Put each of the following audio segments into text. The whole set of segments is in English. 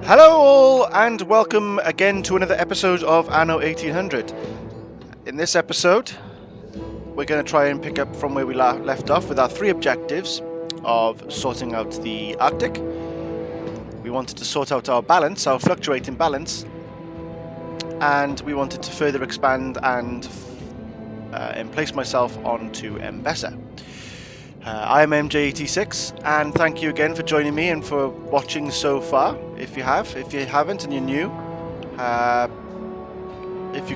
Hello all, and welcome again to another episode of Anno 1800. In this episode, we're going to try and pick up from where we left off with our three objectives of sorting out the Arctic. We wanted to sort out our balance, our fluctuating balance, and we wanted to further expand and place myself onto Mbessa. I am MJ86, and thank you again for joining me and for watching so far. If you haven't and you're new, if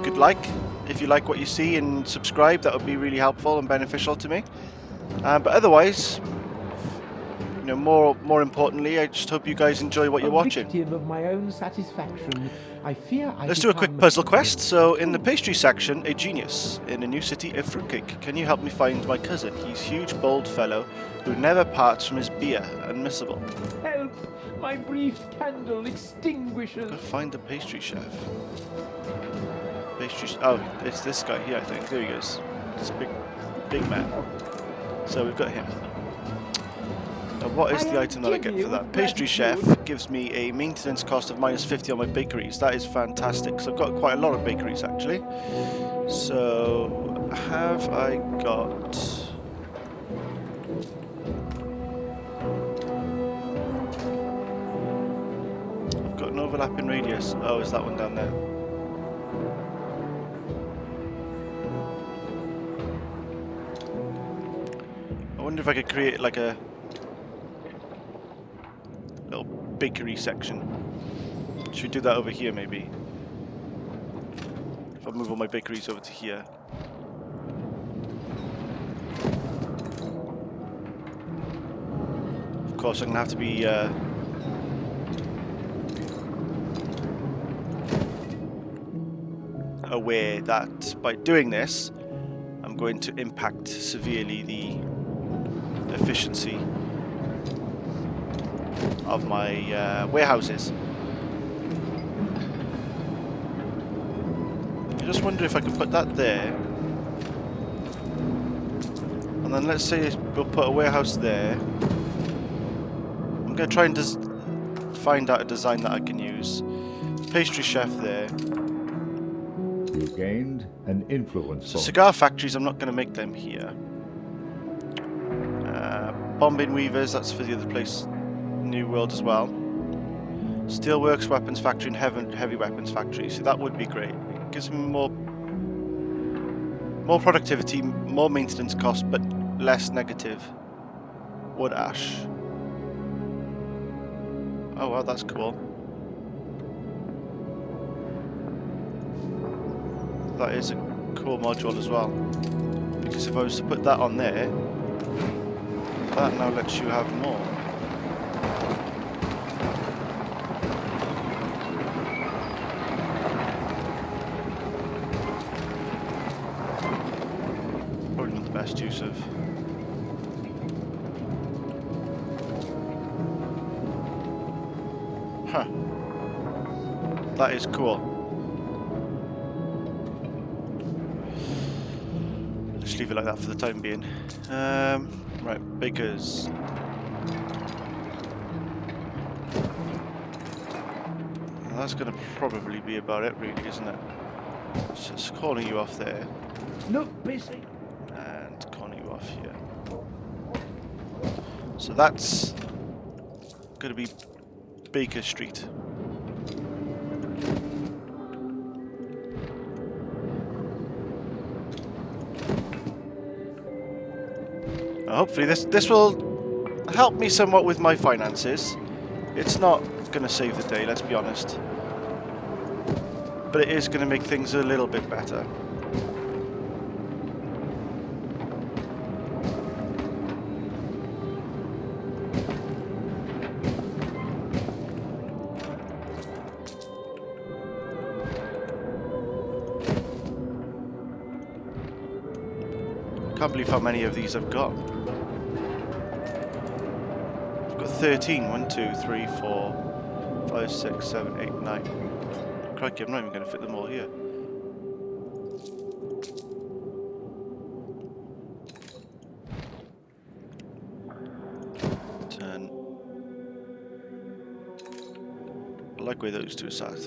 you like what you see and subscribe, that would be really helpful and beneficial to me. But otherwise, more importantly, I just hope you guys enjoy what you're watching. Victim of my own satisfaction, I fear Let's do a quick puzzle quest. So, in the pastry section, a genius in a new city, a fruitcake. Can you help me find my cousin? He's a huge, bold fellow who never parts from his beer. Unmissable. Help! My brief candle extinguishes. Go find the pastry chef. Oh, it's this guy here, I think. There he goes. This big man. So we've got him. Now, what is the item that I get for that? Pastry chef gives me a maintenance cost of -50 on my bakeries. That is fantastic, because I've got quite a lot of bakeries, actually. So, have I got... I've got an overlapping radius. Oh, is that one down there? I wonder if I could create like a little bakery section. Should we do that over here maybe? If I move all my bakeries over to here. Of course I'm gonna have to be aware that by doing this I'm going to impact severely the efficiency of my warehouses. I just wonder if I could put that there, and then let's say we'll put a warehouse there. I'm going to try and find out a design that I can use. Pastry chef there. You gained an influence. So cigar factories, I'm not going to make them here. Bombing weavers, that's for the other place, New World as well. Steelworks weapons factory and heavy weapons factory. So that would be great. It gives me more productivity, more maintenance cost, but less negative. Wood ash. Oh wow, that's cool. That is a cool module as well. Because if I was to put that on there, that now lets you have more. Probably not the best use of. Huh. That is cool. Just leave it like that for the time being. Right, bakers. Well, that's going to probably be about it, really, isn't it? Just calling you off there. Look busy. And calling you off here. So that's going to be Baker Street. Hopefully this will help me somewhat with my finances. It's not going to save the day, let's be honest. But it is going to make things a little bit better. I can't believe how many of these I've got. 13. 1, 2, 3, 4, 5, 6, 7, 8, 9. Crikey, I'm not even going to fit them all here. 10, I like where those two sat.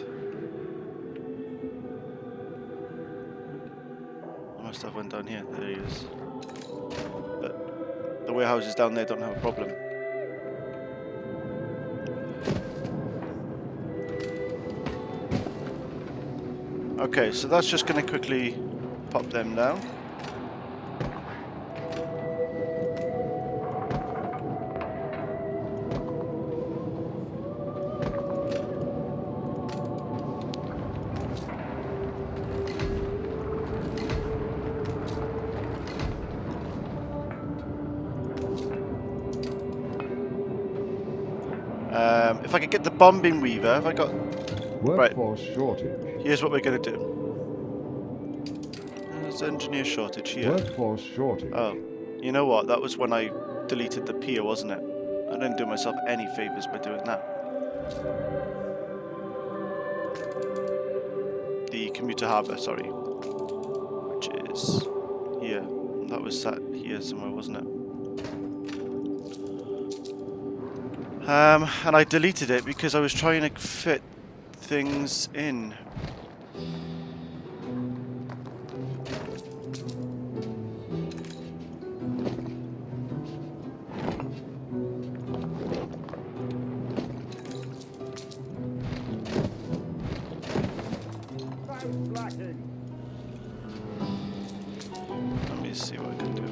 I must have one down here. There he is. But the warehouses down there don't have a problem. Okay, so that's just going to quickly pop them down. If I could get the bombing weaver, have I got... Workforce shortage. Here's what we're going to do. There's engineer shortage here. Workforce shortage. Oh, you know what? That was when I deleted the pier, wasn't it? I didn't do myself any favours by doing that. The commuter harbour, sorry. Which is here. That was sat here somewhere, wasn't it? And I deleted it because I was trying to fit things in. Let me see what I can do.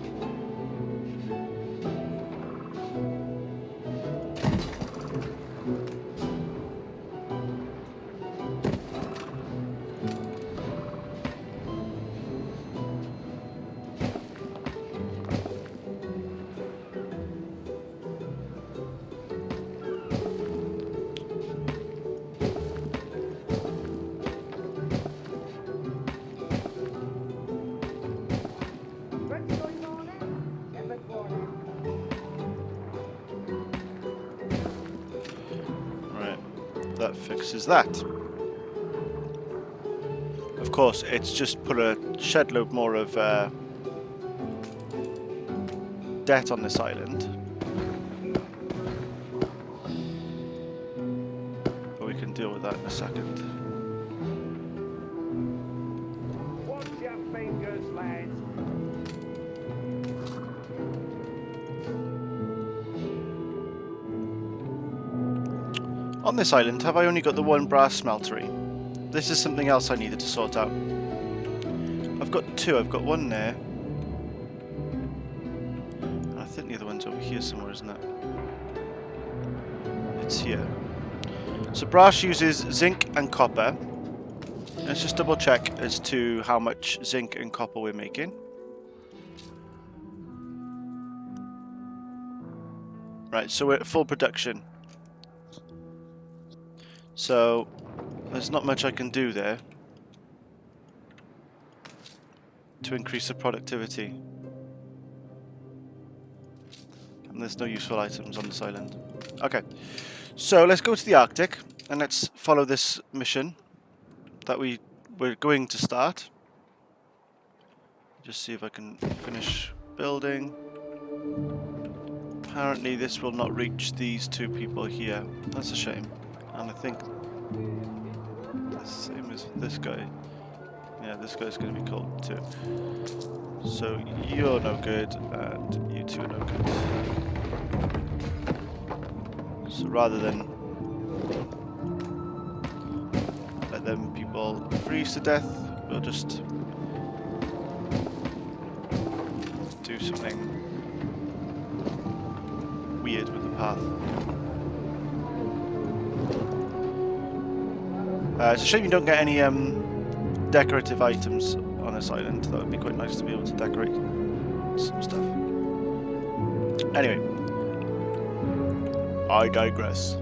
That fixes that. Of course, it's just put a shed load more of debt on this island. But we can deal with that in a second. Watch your fingers, lads. On this island, have I only got the one brass smeltery? This is something else I needed to sort out. I've got two. I've got one there. And I think the other one's over here somewhere, isn't it? It's here. So brass uses zinc and copper. Let's just double check as to how much zinc and copper we're making. Right, so we're at full production. So, there's not much I can do there to increase the productivity. And there's no useful items on this island. Okay, so let's go to the Arctic and let's follow this mission that we're going to start. Just see if I can finish building. Apparently this will not reach these two people here. That's a shame. And I think the same as this guy. Yeah, this guy's going to be cold too. So you're no good, and you two are no good. So rather than let them people freeze to death, we'll just do something weird with the path. It's a shame you don't get any decorative items on this island. That would be quite nice to be able to decorate some stuff. Anyway, I digress.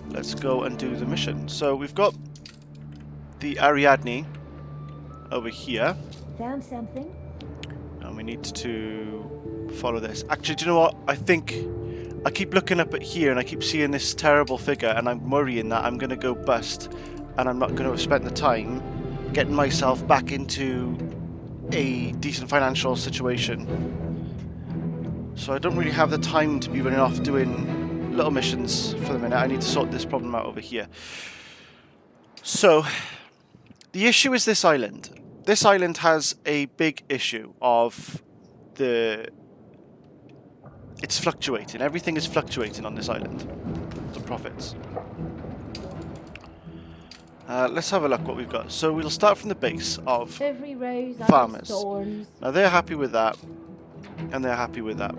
Let's go and do the mission. So we've got the Ariadne over here. Found something? And we need to follow this. Actually, do you know what? I think I keep looking up at here and I keep seeing this terrible figure and I'm worrying that I'm going to go bust and I'm not going to have spent the time getting myself back into a decent financial situation. So I don't really have the time to be running off doing little missions for the minute. I need to sort this problem out over here. So, the issue is this island. This island has a big issue of it's fluctuating. Everything is fluctuating on this island. The profits. Let's have a look what we've got. So we'll start from the base of Every rose farmers. thorns. Now they're happy with that, and they're happy with that.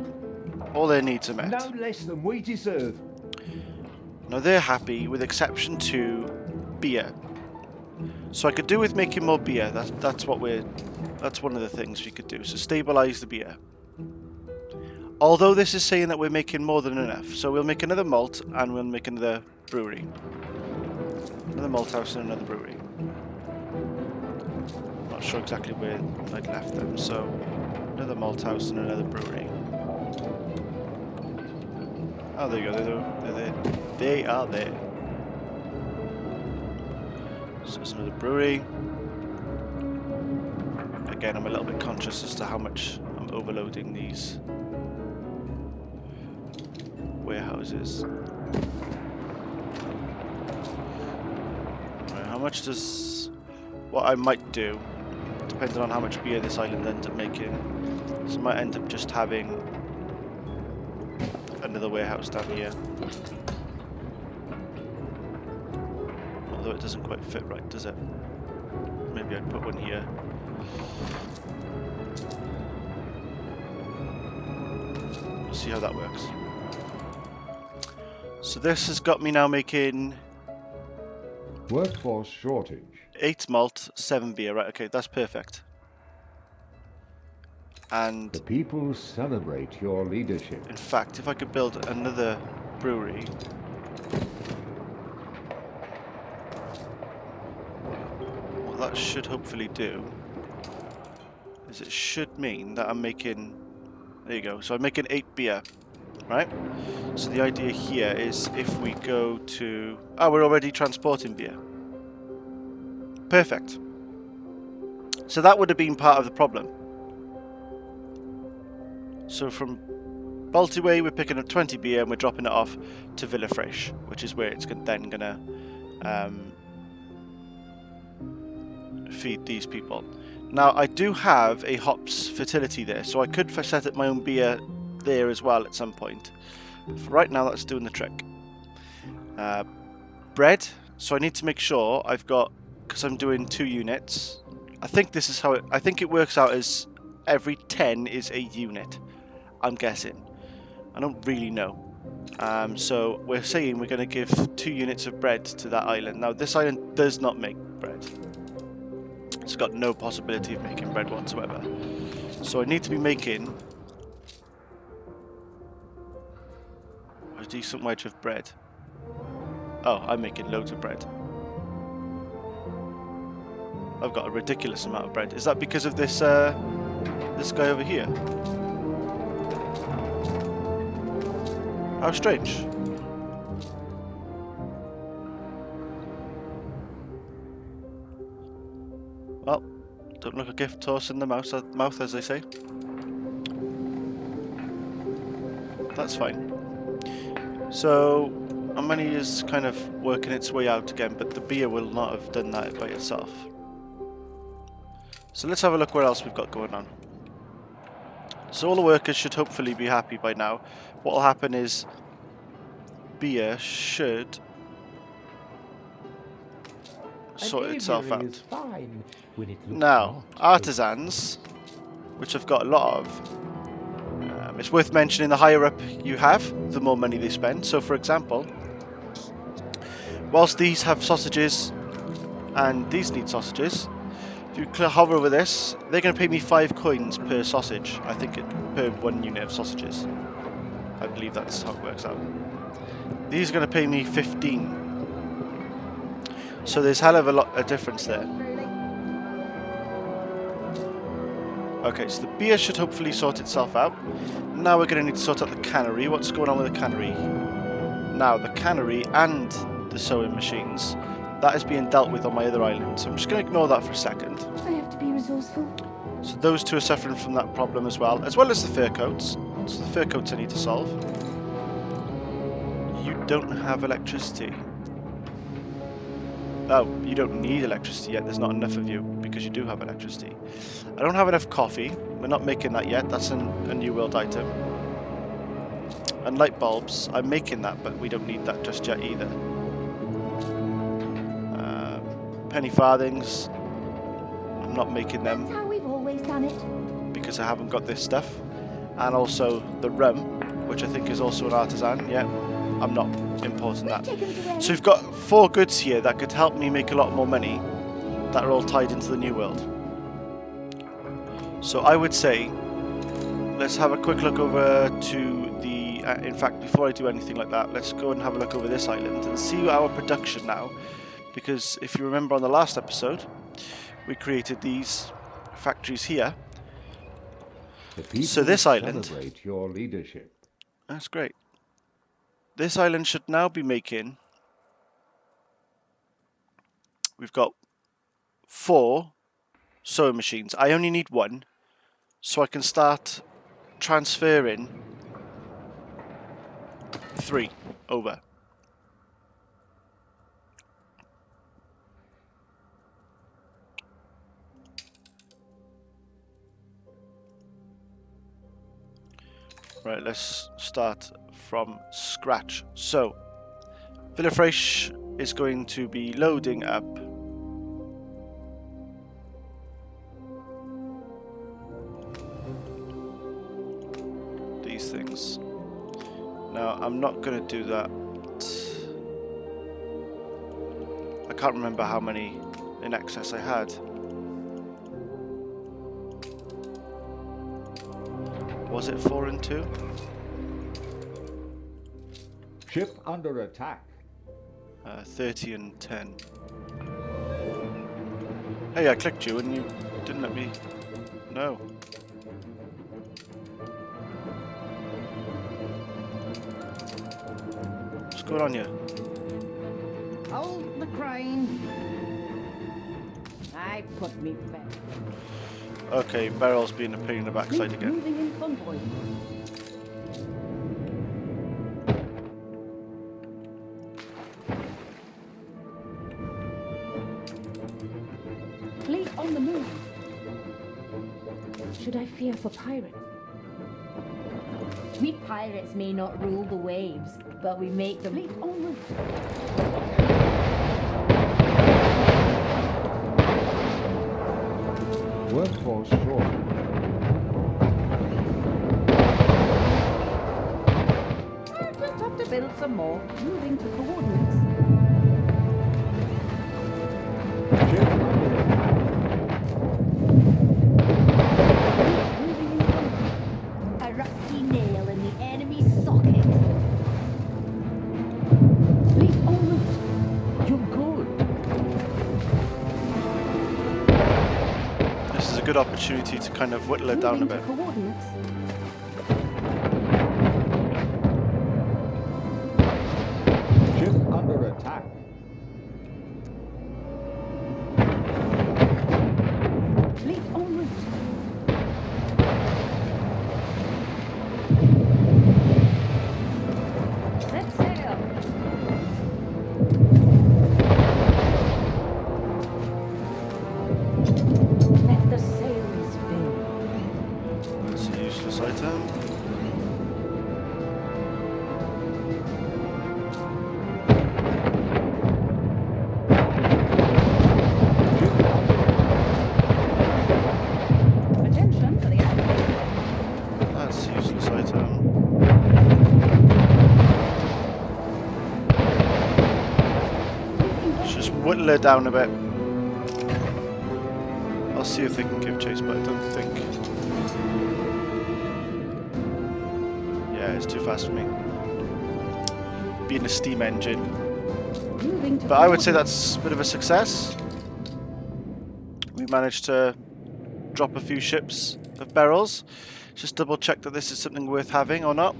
All their needs are met. No less than we deserve. Now they're happy with exception to beer. So I could do with making more beer. That's one of the things we could do. So stabilize the beer. Although this is saying that we're making more than enough. So we'll make another malt and we'll make another brewery. Another malt house and another brewery. Not sure exactly where I'd left them. So another malt house and another brewery. Oh, there you go. They're there. They are there. So there's another brewery. Again, I'm a little bit conscious as to how much I'm overloading these warehouses. Right, how much does... What I might do, depending on how much beer this island ends up making, is I might end up just having another warehouse down here. Although it doesn't quite fit right, does it? Maybe I'd put one here. We'll see how that works. So this has got me now making... Workforce shortage. 8 malt, 7 beer. Right, okay, that's perfect. And... The people celebrate your leadership. in fact, if I could build another brewery... what that should hopefully do is it should mean that I'm making... There you go. So I'm making 8 beer, right? So the idea here is if we go to... Oh, we're already transporting beer. Perfect. So that would have been part of the problem. So from Baltiway, we're picking up 20 beer and we're dropping it off to Villafresh, which is where it's then going to feed these people. Now, I do have a hops fertility there, so I could set up my own beer there as well at some point. But for right now, that's doing the trick. Bread. So I need to make sure I've got, because I'm doing 2 units. I think this is how it, I think it works out as every 10 is a unit. I'm guessing. I don't really know. So we're saying we're going to give 2 units of bread to that island. Now, this island does not make bread. It's got no possibility of making bread whatsoever. So I need to be making a decent wedge of bread. Oh, I'm making loads of bread. I've got a ridiculous amount of bread. Is that because of this this guy over here? How strange. Well, don't look a gift horse in the mouth, as they say. That's fine. So, our money is kind of working its way out again, but the beer will not have done that by itself. So let's have a look what else we've got going on. So all the workers should hopefully be happy by now. What will happen is beer should sort itself out. Is fine when it looks Now, not. artisans, which I've got a lot of, it's worth mentioning the higher up you have, the more money they spend. So for example, whilst these have sausages and these need sausages, if you hover over this, they're going to pay me 5 coins per sausage. I think per 1 unit of sausages. I believe that's how it works out. These are going to pay me 15. So there's hell of a lot of difference there. Okay, so the beer should hopefully sort itself out. Now we're going to need to sort out the cannery. What's going on with the cannery? Now, the cannery and the sewing machines, that is being dealt with on my other island. So I'm just going to ignore that for a second. I have to be resourceful. So those two are suffering from that problem as well as the fur coats. So the fur coats I need to solve. don't have electricity. Oh, you don't need electricity yet. There's not enough of you because you do have electricity. I don't have enough coffee. We're not making that yet. That's a new world item. And light bulbs. I'm making that, but we don't need that just yet either. Penny farthings. I'm not making them. That's how we've always done it. Because I haven't got this stuff. And also the rum, which I think is also an artisan. Yeah, I'm not importing that. So we've got 4 goods here that could help me make a lot more money that are all tied into the new world. So I would say let's have a quick look over to the... in fact, before I do anything like that, let's go and have a look over this island and see our production now. Because if you remember on the last episode, we created these factories here. So this island... celebrate your leadership. That's great. This island should now be making... We've got 4 sewing machines. I only need 1. So I can start transferring 3 over. Right, let's start from scratch. So, Villafresh is going to be loading up these things. Now, I'm not going to do that. I can't remember how many in excess I had. Was it 4 and 2? Ship under attack. 30 and 10. Hey, I clicked you and you didn't let me know. What's going on here? Hold the crane. I put me back. Okay, Beryl's being a pain in the backside again. Moving in convoy. Fleet on the move. Should I fear for pirates? We pirates may not rule the waves, but we make them. Fleet onward. Workforce short. Just have to build some more. Moving to coordinates. Ship under attack. Moving in convoy. A rusty nail in the enemy's socket. Fleet onward. You're good. This is a good opportunity to kind of whittle it down a Moving bit. to coordinates. Ship under attack. Fleet onward. Set sail. Let the sails fill. That's a useless item. Attention for the activation. That's a useless item. Let's just whittle it down a bit. I'll see if they can give chase, but I don't think. Yeah, it's too fast for me. Being a steam engine. Moving to But I would say coordinates. that's a bit of a success. We managed to drop a few ships of barrels. Just double check that this is something worth having or not.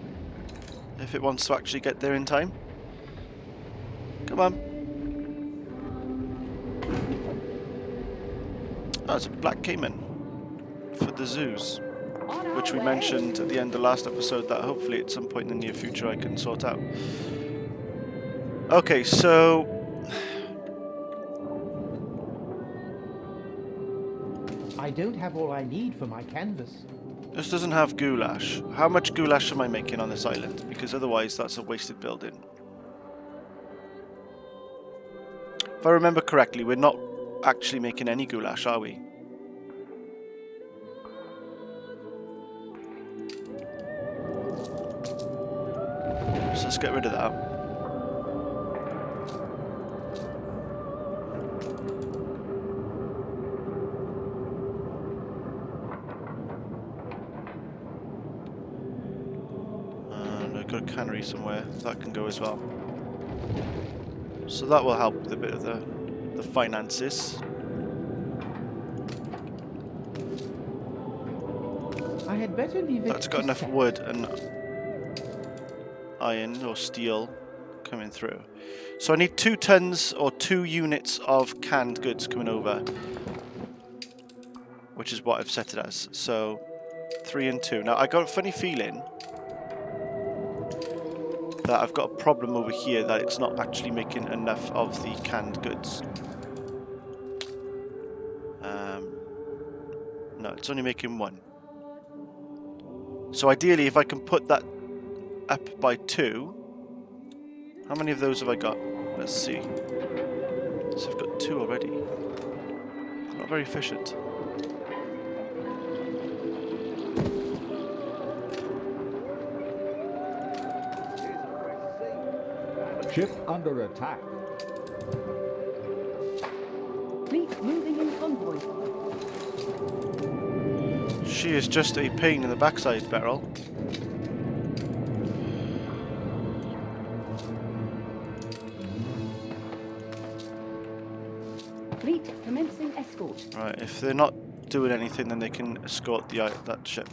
If it wants to actually get there in time. Come on. Oh, it's a black caiman for the zoos, On our which we way. mentioned at the end of last episode that hopefully at some point in the near future I can sort out. Okay, so I don't have all I need for my canvas. this doesn't have goulash. How much goulash am I making on this island? Because otherwise that's a wasted building. If I remember correctly, we're not actually making any goulash, are we? So let's get rid of that. And I've got a cannery somewhere. That can go as well. So that will help with a bit of the finances. I had better leave it. That's got to enough set. wood and iron or steel coming through. So I need 2 tons or 2 units of canned goods coming over, which is what I've set it as. So 3 and 2. Now I got a funny feeling that I've got a problem over here, that it's not actually making enough of the canned goods. No, it's only making 1. So ideally, if I can put that up by 2, how many of those have I got? Let's see. So I've got 2 already. Not very efficient. Ship under attack. Fleet moving in convoy. She is just a pain in the backside, Beryl. Fleet commencing escort. Right, if they're not doing anything, then they can escort that ship.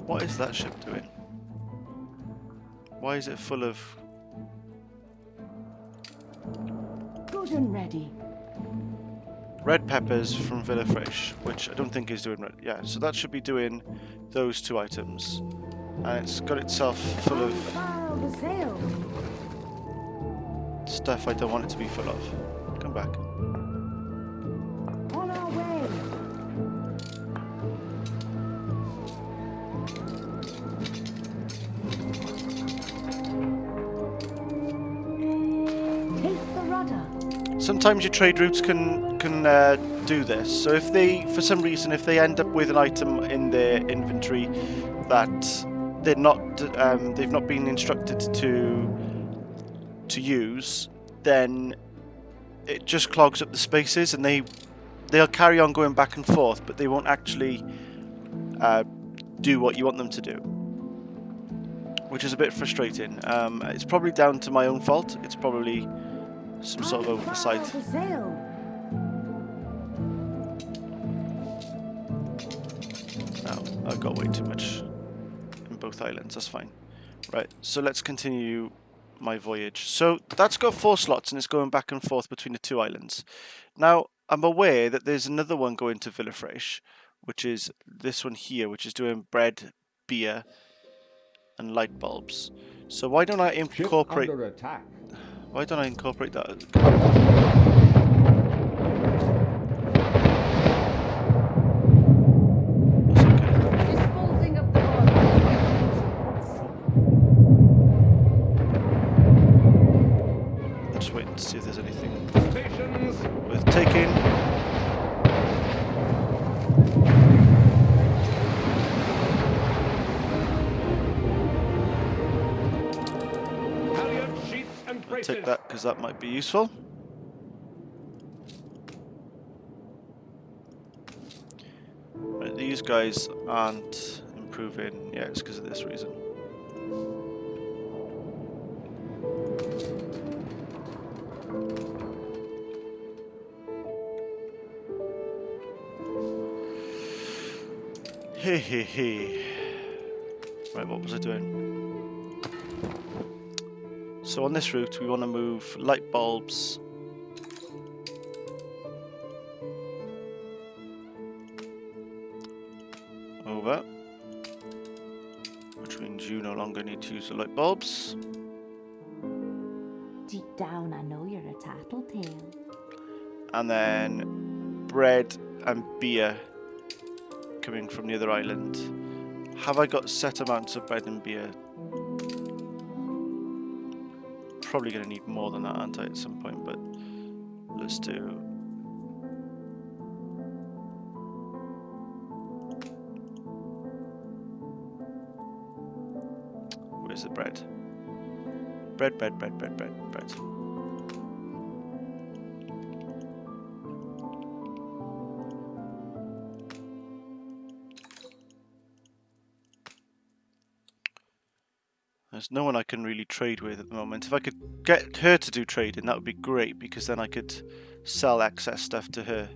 What is that ship doing? Why is it full of... Good and ready. red peppers from Villa Fresh, which I don't think is doing red. Yeah, so that should be doing those 2 items. And it's got itself full of Unfurl the sail. stuff I don't want it to be full of. Come back. On our way. Take the rudder. Sometimes your trade routes can do this. So if they, for some reason, if they end up with an item in their inventory that they've not been instructed to use, then it just clogs up the spaces, and they'll carry on going back and forth, but they won't actually do what you want them to do, which is a bit frustrating. It's probably down to my own fault. It's probably some sort of oversight. Unfurl the sail. No, I've got way too much in both islands. That's fine. Right, so let's continue my voyage. So that's got 4 slots, and it's going back and forth between the 2 islands. Now, I'm aware that there's another one going to Villafresh, which is this one here, which is doing bread, beer, and light bulbs. So why don't I Ship incorporate... under attack. Why don't I incorporate that? That's okay. Disposing of the body. I'm just waiting to see if there's anything Stations. worth taking. Halyard sheets and I'll braces. take that because that might be useful. Right, these guys aren't improving. Yeah, it's because of this reason. Hey, hey, hey. Right, what was I doing? So on this route, we want to move light bulbs over. Which means you no longer need to use the light bulbs. Deep down, I know you're a tattletale. And then bread and beer coming from the other island. Have I got set amounts of bread and beer? Probably going to need more than that, aren't I, at some point, but let's do... Where's the bread? Bread. There's no one I can really trade with at the moment. If I could get her to do trading, that would be great, because then I could sell excess stuff to her.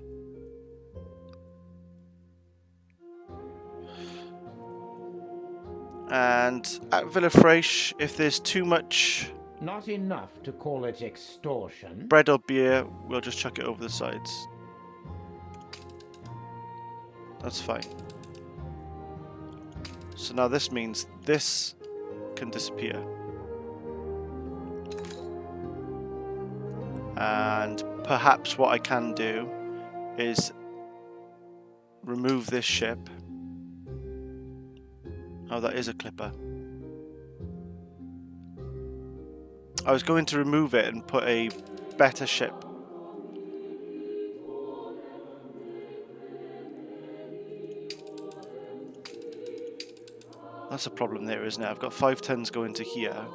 And at Villa Fraiche, if there's too much Not enough to call it extortion. bread or beer, we'll just chuck it over the sides. That's fine. So now this means this can disappear. And perhaps what I can do is remove this ship. Oh, that is a clipper. I was going to remove it and put a better ship. That's a problem there, isn't it? I've got 5 tons going to here.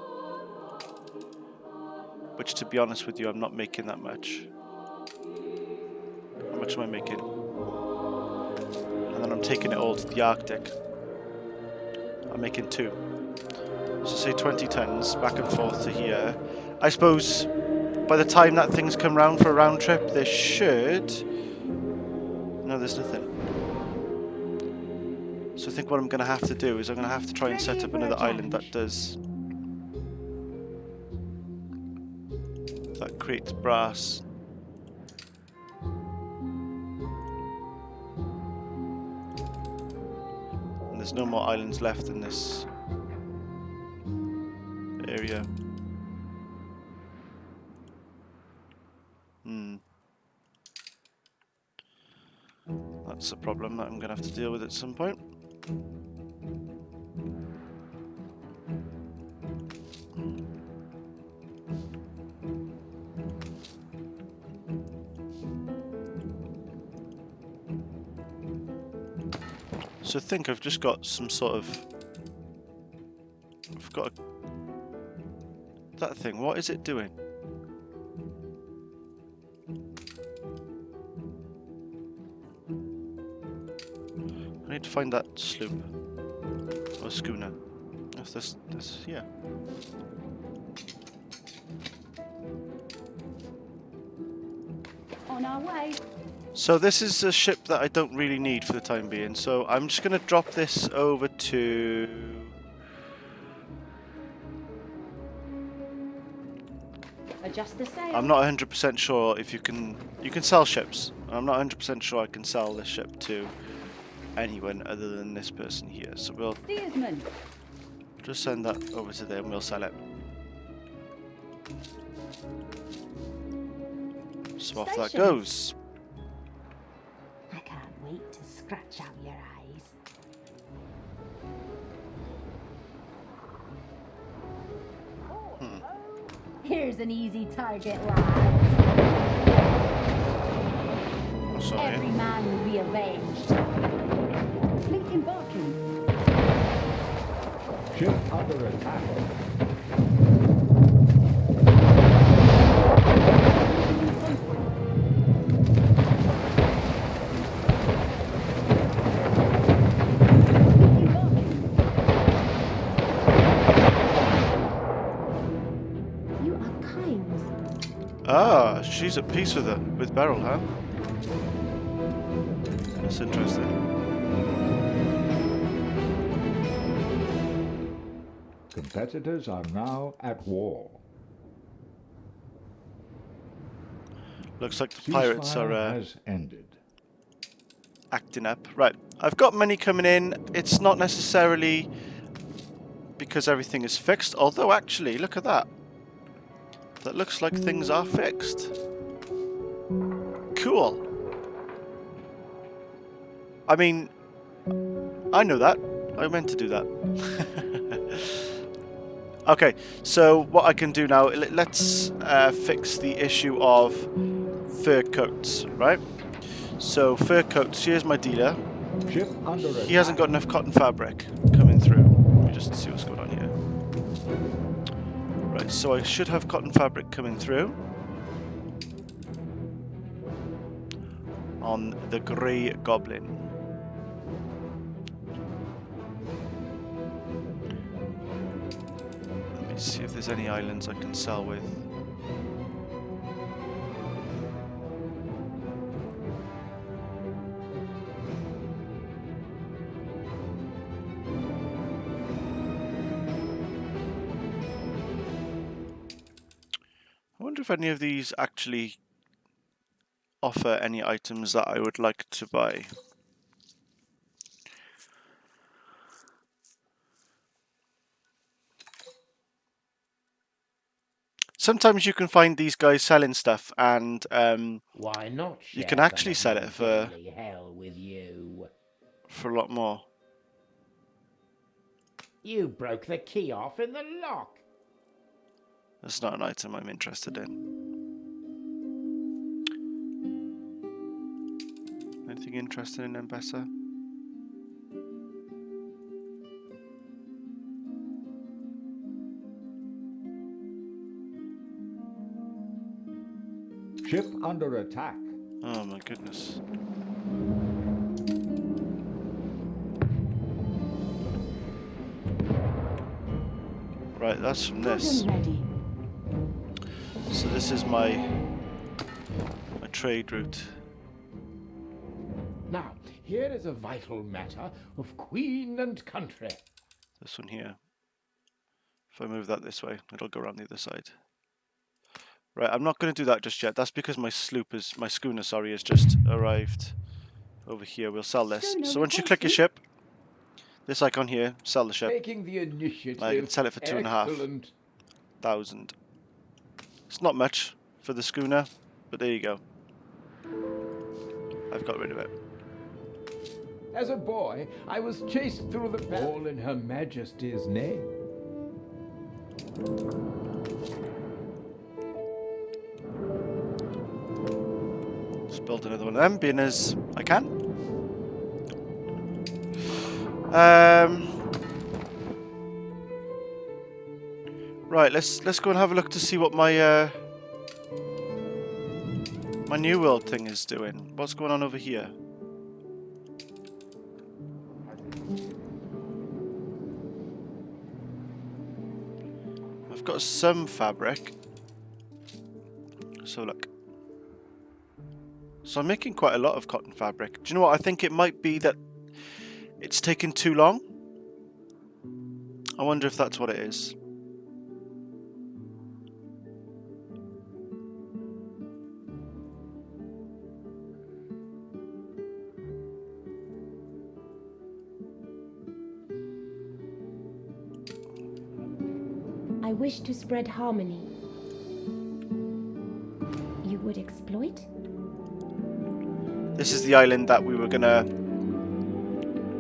Which, to be honest with you, I'm not making that much. How much am I making? And then I'm taking it all to the Arctic. I'm making 2. So say 20 tons back and forth to here. I suppose by the time that thing's come round for a round trip, there should... No, there's nothing. So I think what I'm going to have to do is I'm going to have to try and set up another island that does... that creates brass. And there's no more islands left in this area. That's a problem that I'm going to have to deal with at some point. So I think I've just got some sort of... I've got that thing. What is it doing? I need to find that sloop. Or schooner. That's this, yeah. On our way. So this is a ship that I don't really need for the time being, so I'm just going to drop this over to... Adjust the sail. I'm not 100% sure if you can sell ships. I'm not 100% sure I can sell this ship to anyone other than this person here. So we'll Steersman. just send that over to them, we'll sell it. So off that Station. goes. I can't wait to scratch out your eyes. Here's an easy target, lads. Oh, sorry. Every man will be avenged. Fleet embarking. Ship under attack. You are kind. Ah, she's at peace with Beryl, huh? That's interesting. Competitors are now at war. Looks like the pirates Ceasefire are has ended. acting up. Right, I've got money coming in. It's not necessarily because everything is fixed, although actually, look at that. That looks like things are fixed. Cool. I mean, I know that. I meant to do that. Okay, so what I can do now, let's fix the issue of fur coats, right? So fur coats, here's my dealer. Ship under attack. He hasn't got enough cotton fabric coming through. Let me just see what's going on here. Right, so I should have cotton fabric coming through on the Grey Goblin. Let me see if there's any islands I can sell with. I wonder if any of these actually offer any items that I would like to buy. Sometimes you can find these guys selling stuff, and Why not? you Share can some actually of sell my it for daily hell with you. a lot more. You broke the key off in the lock. That's not an item I'm interested in. Anything interesting in Embessa? Ship under attack. Oh my goodness. Right, that's from this. Good and ready. So this is my trade route. Now, here is a vital matter of queen and country. This one here. If I move that this way, it'll go around the other side. Right, I'm not going to do that just yet. That's because my schooner, sorry, has just arrived over here. We'll sell this. Schooner So once you click your reporting. ship, this icon here, sell the ship. Taking the initiative. I can sell it for 2,500. Excellent. It's not much for the schooner, but there you go. I've got rid of it. As a boy, I was chased through the all in Her Majesty's name. Just build another one of them, being as I can. Right, let's go and have a look to see what my my New World thing is doing. What's going on over here? I've got some fabric. So look. So I'm making quite a lot of cotton fabric. Do you know what? I think it might be that it's taken too long. I wonder if that's what it is. I wish to spread harmony. You would exploit? This is the island that we were gonna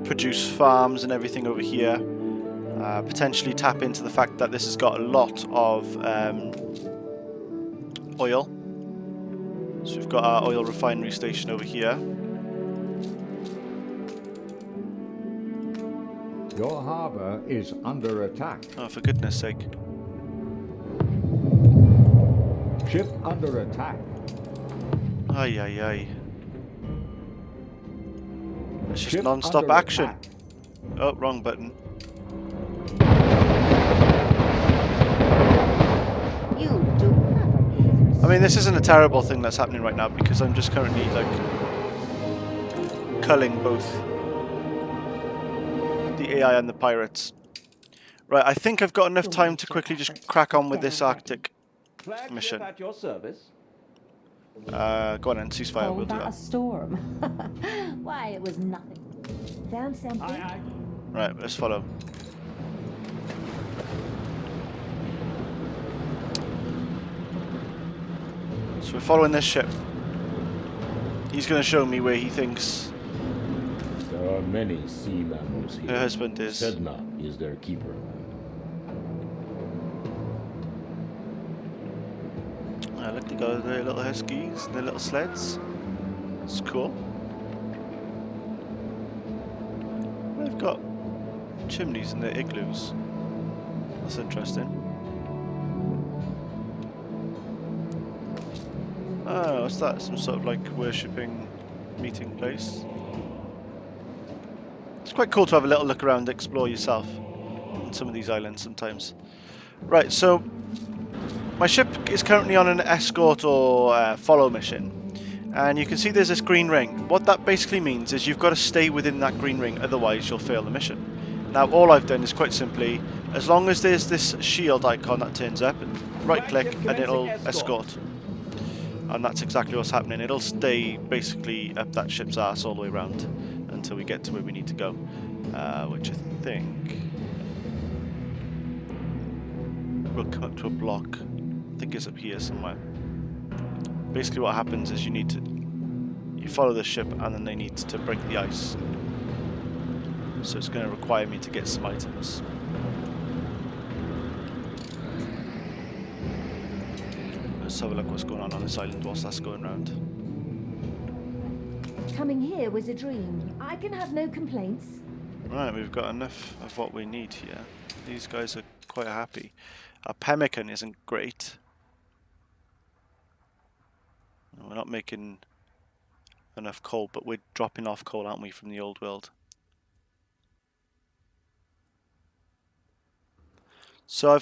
produce farms and everything over here. Potentially tap into the fact that this has got a lot of oil. So we've got our oil refinery station over here. Your harbor is under attack. Oh, for goodness sake. Ship under attack. Ay, ay, ay. It's just Ship non-stop under action. attack. Oh, wrong button. You do have a reason. I mean, this isn't a terrible thing that's happening right now because I'm just currently, like, culling both the AI and the pirates. Right, I think I've got enough time to quickly just crack on with this Arctic mission. At your service. Go on then, ceasefire, we'll do that a that. storm? Why, it was nothing. Found something? Right, let's follow. So we're following this ship. He's going to show me where he thinks There are many sea mammals here. her husband is. Sedna is their keeper. Look, they got their little huskies, their little sleds. It's cool. They've got chimneys in their igloos. That's interesting. Oh, what's that? Some sort of like worshipping meeting place. It's quite cool to have a little look around, explore yourself on some of these islands sometimes. Right, so my ship is currently on an escort or follow mission. And you can see there's this green ring. What that basically means is you've got to stay within that green ring, otherwise you'll fail the mission. Now all I've done is quite simply, as long as there's this shield icon that turns up, right click and it'll escort. And that's exactly what's happening. It'll stay basically up that ship's arse all the way around until we get to where we need to go. Which I think will come up to a block. I think it's up here somewhere. Basically what happens is you follow the ship and then they need to break the ice. So it's going to require me to get some items. Let's have a look what's going on this island whilst that's going around. Coming here was a dream. I can have no complaints. Right, we've got enough of what we need here. These guys are quite happy. Our pemmican isn't great. We're not making enough coal, but we're dropping off coal, aren't we, from the old world? So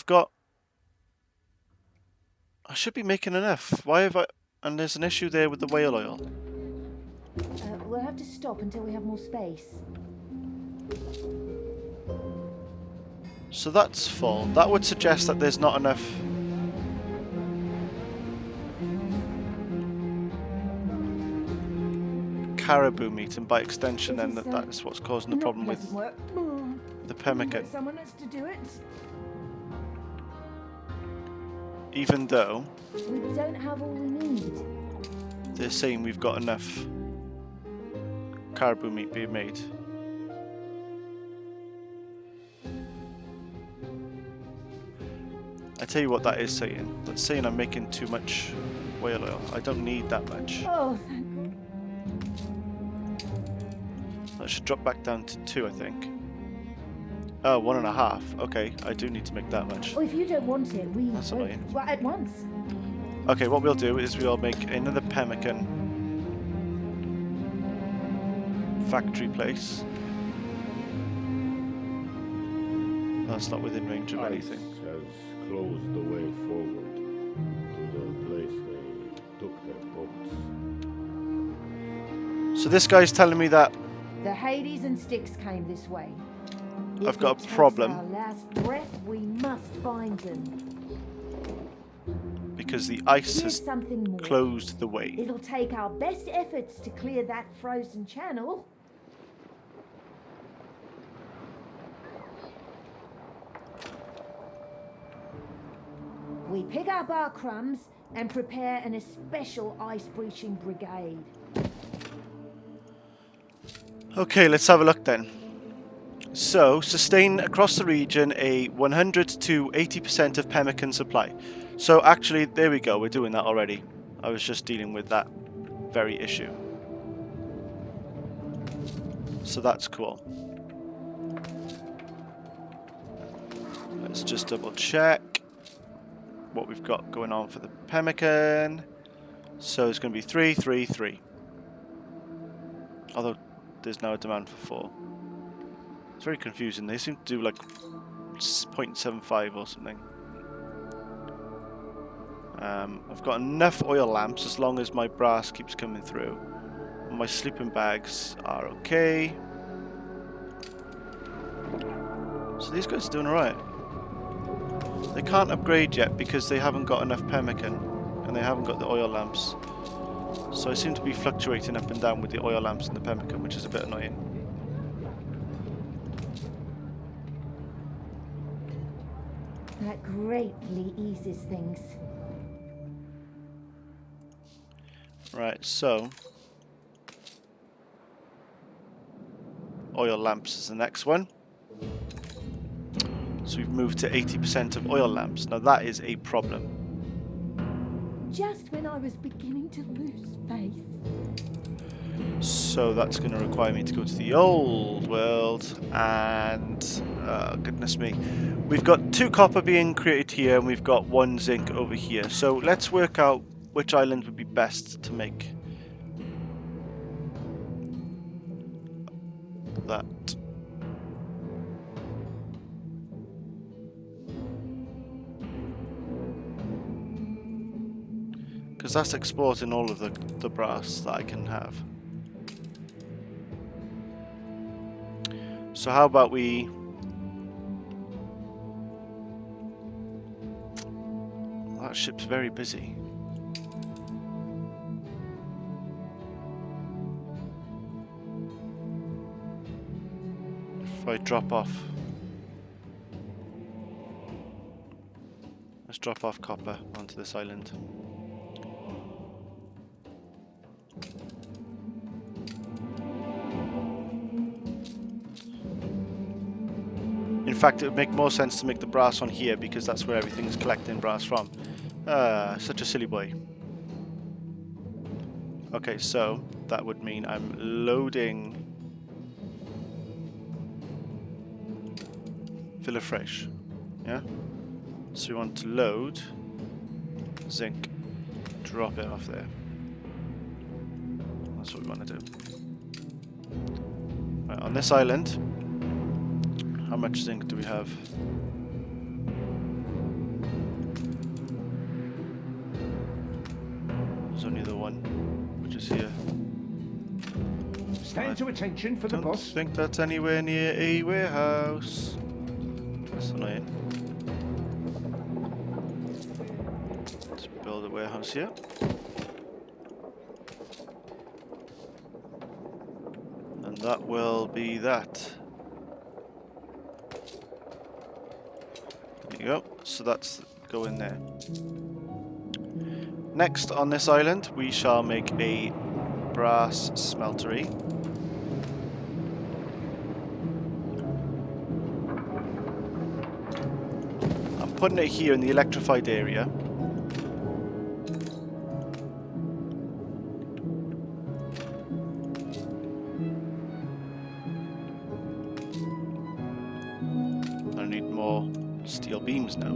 I should be making enough. Why have I... And there's an issue there with the whale oil. We'll have to stop until we have more space. So that's full. That would suggest that there's not enough... caribou meat, and by extension then that's what's causing the problem with the pemmican. Someone has to do it. Even though We don't have all we need. they're saying we've got enough caribou meat being made. I tell you what that is saying. That's saying I'm making too much whale oil. I don't need that much. Oh, thank God. That should drop back down to 2, I think. Oh, 1.5. Okay, I do need to make that much. Oh, if you don't want it, we That's will. annoying. Well, at once. Okay, what we'll do is we'll make another pemmican factory place. That's not within range of Ice anything. has closed the way forward to the place they took their boats. So this guy's telling me that The Hades and Styx came this way. I've If got it a takes problem. Our last breath, we must find them. because the ice Here's has something more. closed the way. It'll take our best efforts to clear that frozen channel. We pick up our crumbs and prepare an especial ice-breaching brigade. Okay, let's have a look then. So, sustain across the region a 100 to 80% of pemmican supply. So actually, there we go, we're doing that already. I was just dealing with that very issue. So that's cool. Let's just double check what we've got going on for the pemmican. So it's going to be 3, 3, 3. Although there's now a demand for 4. It's very confusing. They seem to do like 0.75 or something. I've got enough oil lamps as long as my brass keeps coming through. And my sleeping bags are okay. So these guys are doing alright. They can't upgrade yet because they haven't got enough pemmican and they haven't got the oil lamps. So I seem to be fluctuating up and down with the oil lamps and the pemmican, which is a bit annoying. That greatly eases things. Right, so oil lamps is the next one. So we've moved to 80% of oil lamps. Now that is a problem. Just when I was beginning to lose faith. So that's going to require me to go to the old world, and goodness me, we've got 2 copper being created here, and we've got 1 zinc over here. So let's work out which island would be best to make that. Because that's exporting all of the brass that I can have. So how about we... That ship's very busy. If I drop off... Let's drop off copper onto this island. In fact, it would make more sense to make the brass on here because that's where everything's collecting brass from. Such a silly boy. Okay, so that would mean I'm loading Villa Fresh. Yeah? So we want to load zinc, drop it off there. That's what we want to do. Right, on this island, how much zinc do we have? There's only the one, which is here. Stand to attention for the Don't boss. think that's anywhere near a warehouse. That's annoying. Let's build a warehouse here. And that will be that. There you go. So that's go in there. Next on this island, we shall make a brass smeltery. I'm putting it here in the electrified area. I need more steel beams now.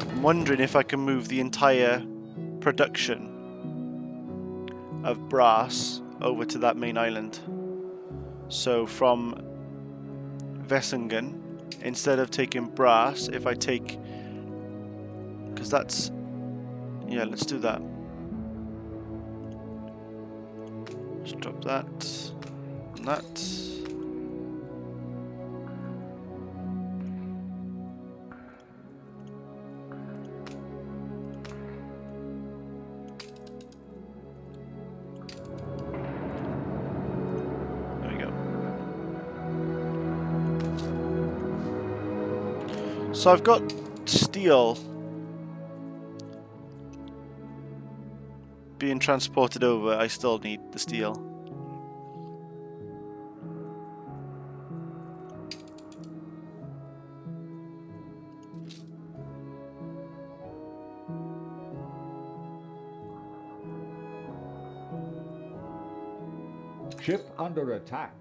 I'm wondering if I can move the entire production of brass over to that main island. So from Vessingen, instead of taking brass, if I take... Because that's... Yeah, let's do that. Let's drop that and that. So I've got steel being transported over. I still need the steel. Ship under attack.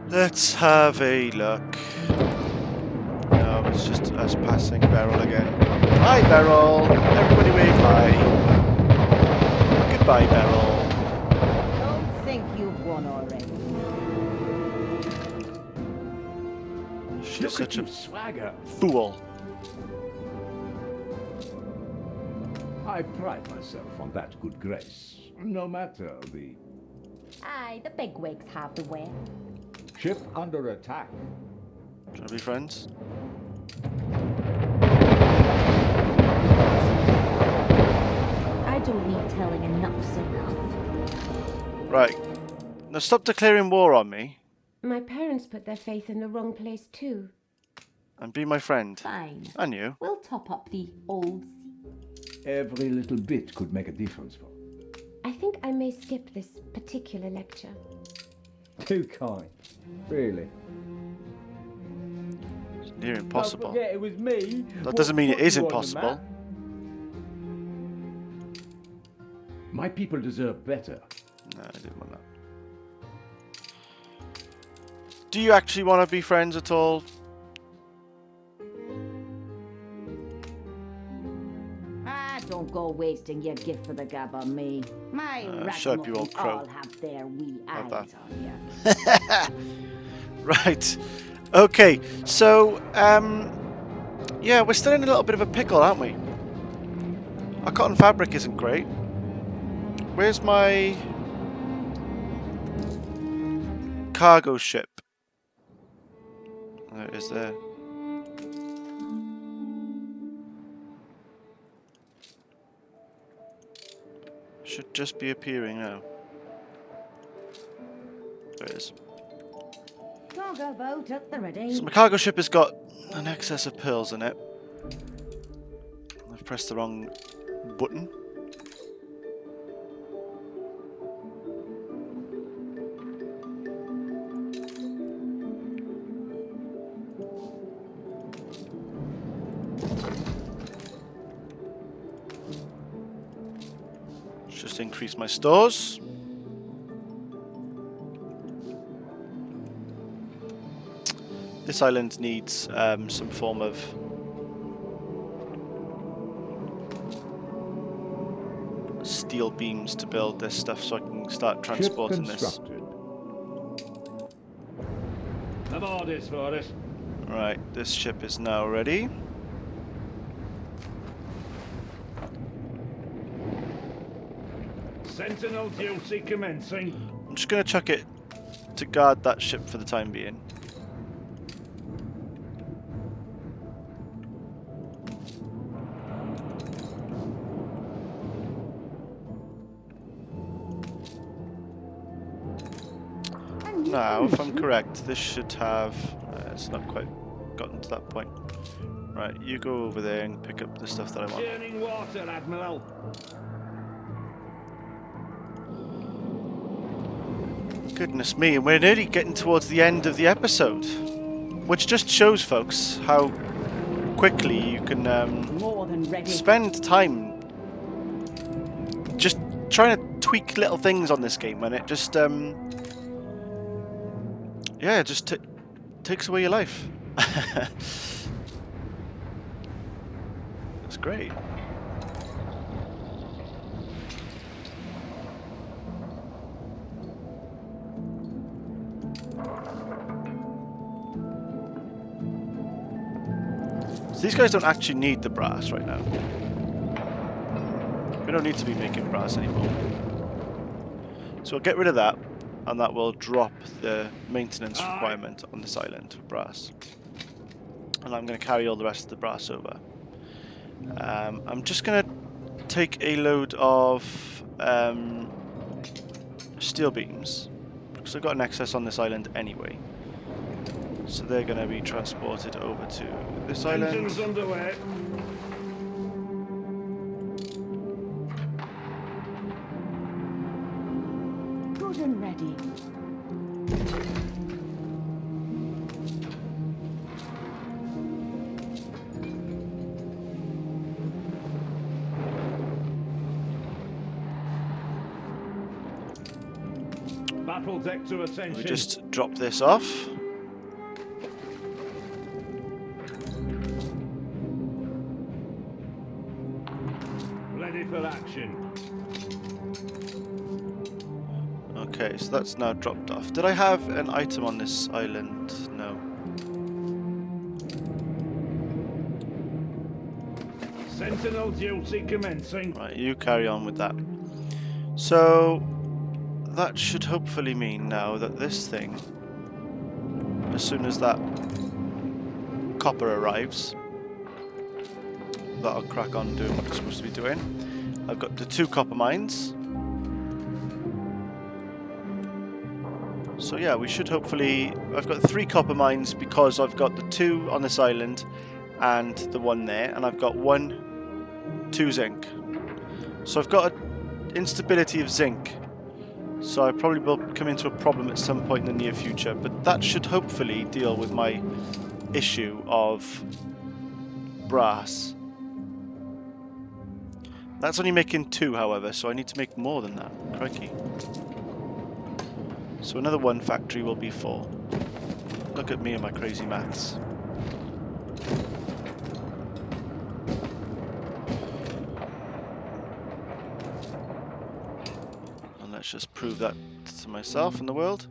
Let's have a look. No, it's just us passing Beryl again. Hi, Beryl. Everybody wave hi. Goodbye, Beryl. Don't think you've won already. She's Look such at a you swagger. fool. I pride myself on that good grace, no matter the... Aye, the bigwigs have the way. Ship under attack. Trying to be friends? I don't need telling, enough's enough. Right. Now stop declaring war on me My parents put their faith in the wrong place too. and be my friend. Fine. And you. We'll top up the old. Every little bit could make a difference for. I think I may skip this particular lecture. Too kind. Really. It's near impossible. Don't forget it was me. That doesn't mean it put is you on the impossible. map. My people deserve better. No, I didn't want that. Do you actually want to be friends at all? Ah, don't go wasting your gift for the gab on me. My shut up, you old crow. all have their wee Not eyes that. on you. Right. Okay, so, yeah, we're still in a little bit of a pickle, aren't we? Our cotton fabric isn't great. Where's my cargo ship? There it is there. Should just be appearing now. There it is. Cargo boat at the ready. So my cargo ship has got an excess of pearls in it. I've pressed the wrong button. Just increase my stores. This island needs some form of steel beams to build this stuff so I can start transporting Ship this. constructed. Have orders for us. Right, this ship is now ready. Sentinel duty commencing. I'm just going to chuck it to guard that ship for the time being. Now, if I'm correct, this should have... it's not quite gotten to that point. Right, you go over there and pick up the stuff that I want. Churning water, Admiral. Goodness me, and we're nearly getting towards the end of the episode. Which just shows, folks, how quickly you can More than ready. spend time just trying to tweak little things on this game, and it just, yeah, it just takes away your life. That's great. So these guys don't actually need the brass right now. We don't need to be making brass anymore. So we'll get rid of that, and that will drop the maintenance requirement on this island for brass. And I'm going to carry all the rest of the brass over. I'm just going to take a load of steel beams, because I've got an excess on this island anyway. So they're going to be transported over to this island. Engines underway. Good and ready. Battle deck to attention. We just drop this off. Ready for action. Okay, so that's now dropped off. Did I have an item on this island? No. Sentinel duty commencing. Right, you carry on with that. So that should hopefully mean now that this thing as soon as that copper arrives, that I'll crack on doing what it's supposed to be doing. I've got the 2 copper mines. So yeah, we should hopefully... I've got 3 copper mines because I've got the 2 on this island and the 1 there, and I've got 2 zinc. So I've got an instability of zinc. So I probably will come into a problem at some point in the near future, but that should hopefully deal with my issue of brass. That's only making 2, however, so I need to make more than that. Crikey. So another 1 factory will be 4. Look at me and my crazy maths. And let's just prove that to myself and the world.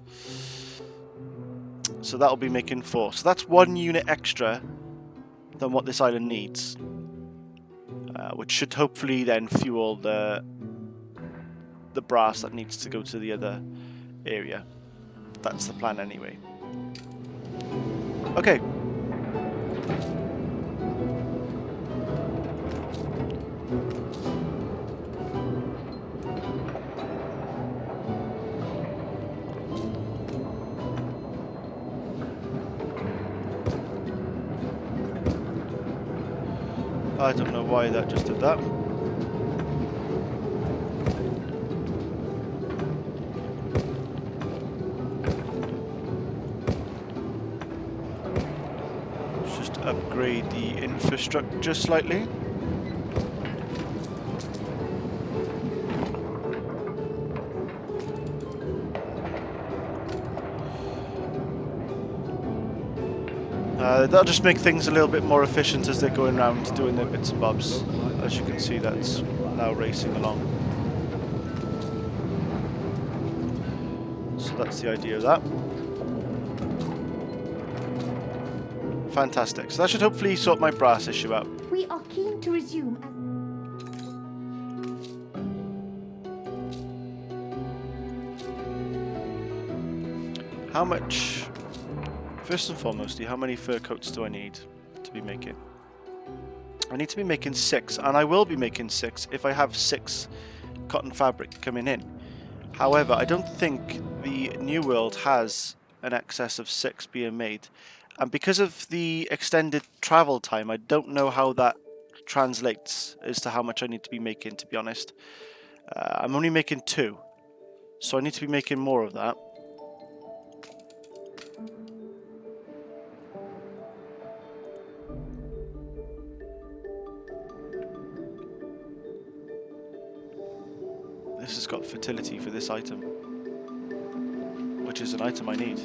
So that'll be making 4. So that's 1 unit extra than what this island needs. Which should hopefully then fuel the brass that needs to go to the other area. That's the plan anyway. Okay. I don't know why that just did that. Let's just upgrade the infrastructure slightly. That'll just make things a little bit more efficient as they're going around doing their bits and bobs. As you can see, that's now racing along. So that's the idea of that. Fantastic. So that should hopefully sort my brass issue out. We are keen to resume as... How much... First and foremost, how many fur coats do I need to be making? I need to be making 6, and I will be making 6 if I have 6 cotton fabric coming in. However, I don't think the New World has an excess of 6 being made. And because of the extended travel time, I don't know how that translates as to how much I need to be making, to be honest. I'm only making 2, so I need to be making more of that. This has got fertility for this item, which is an item I need.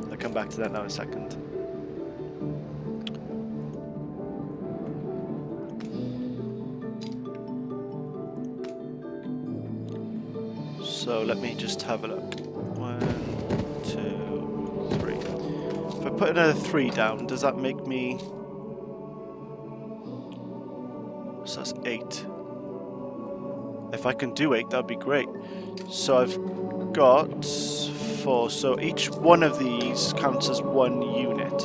I'll come back to that now in a second. So let me just have a look. 1, 2, 3. If I put another 3 down, does that make me... So that's 8. If I can do 8, that'd be great. So I've got 4. So each one of these counts as 1 unit.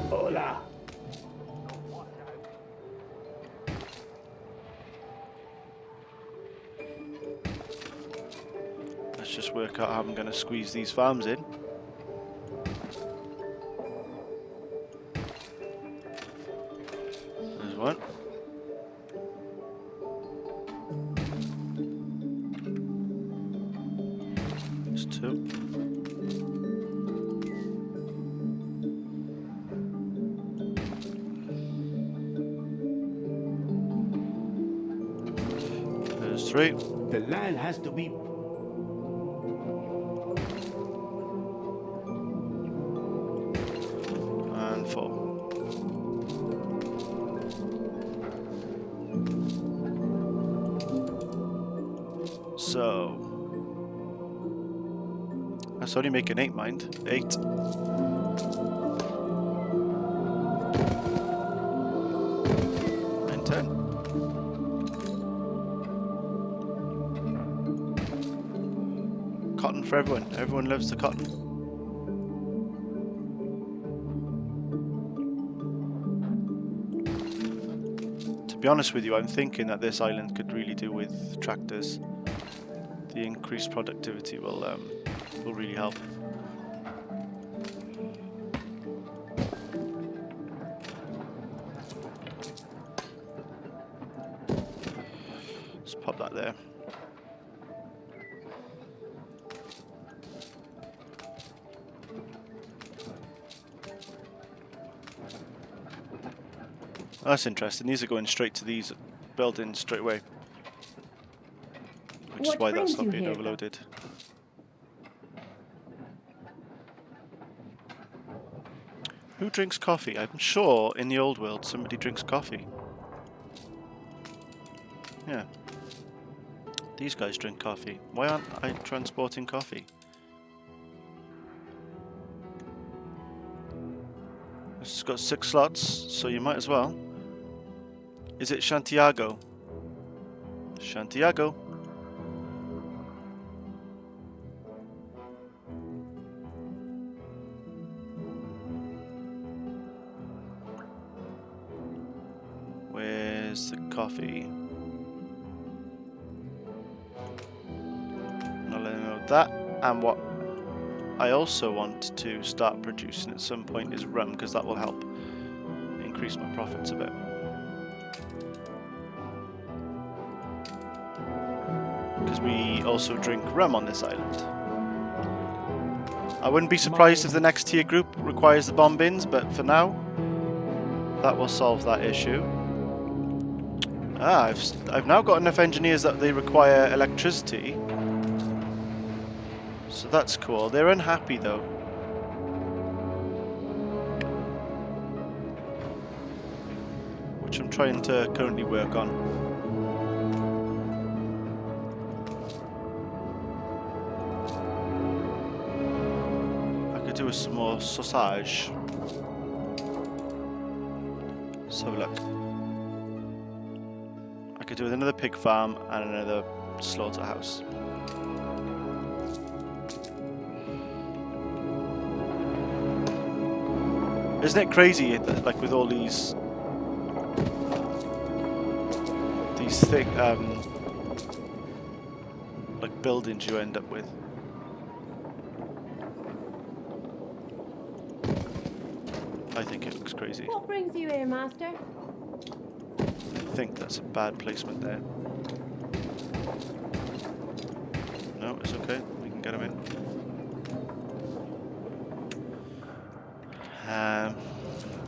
Hola. Let's just work out how I'm going to squeeze these farms in. There's 1. There's 2. There's 3. The land has to be... And 4. So that's only making 8, mind. 8. cotton for everyone. Everyone loves the cotton. To be honest with you, I'm thinking that this island could really do with tractors. The increased productivity will really help. Let's pop that there. That's interesting. These are going straight to these buildings straight away. Which is why that's not being overloaded. Who drinks coffee? I'm sure in the old world somebody drinks coffee. Yeah. These guys drink coffee. Why aren't I transporting coffee? It's got 6 slots, so you might as well. Is it Santiago? Santiago. Where's the coffee? Not letting me know that. And what I also want to start producing at some point is rum, because that will help increase my profits a bit. Because we also drink rum on this island. I wouldn't be surprised if the next tier group requires the bomb bins, but for now, that will solve that issue. Ah, I've now got enough engineers that they require electricity. So that's cool. They're unhappy though. Which I'm trying to currently work on. I could do with some more sausage. Let's have a look. I could do with another pig farm and another slaughterhouse. Isn't it crazy that, like, with all these thick like buildings you end up with? I think it looks crazy. What brings you here, Master? I think that's a bad placement there. No, it's okay. We can get him in.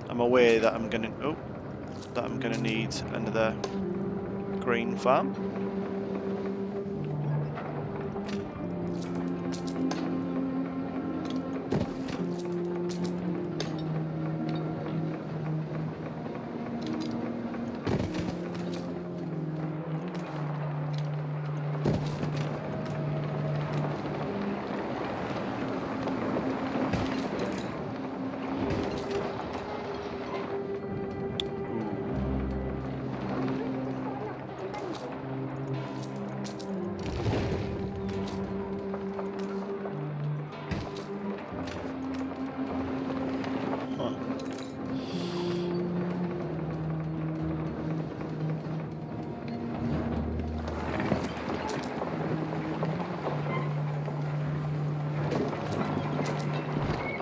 I'm aware that I'm gonna need another grain farm.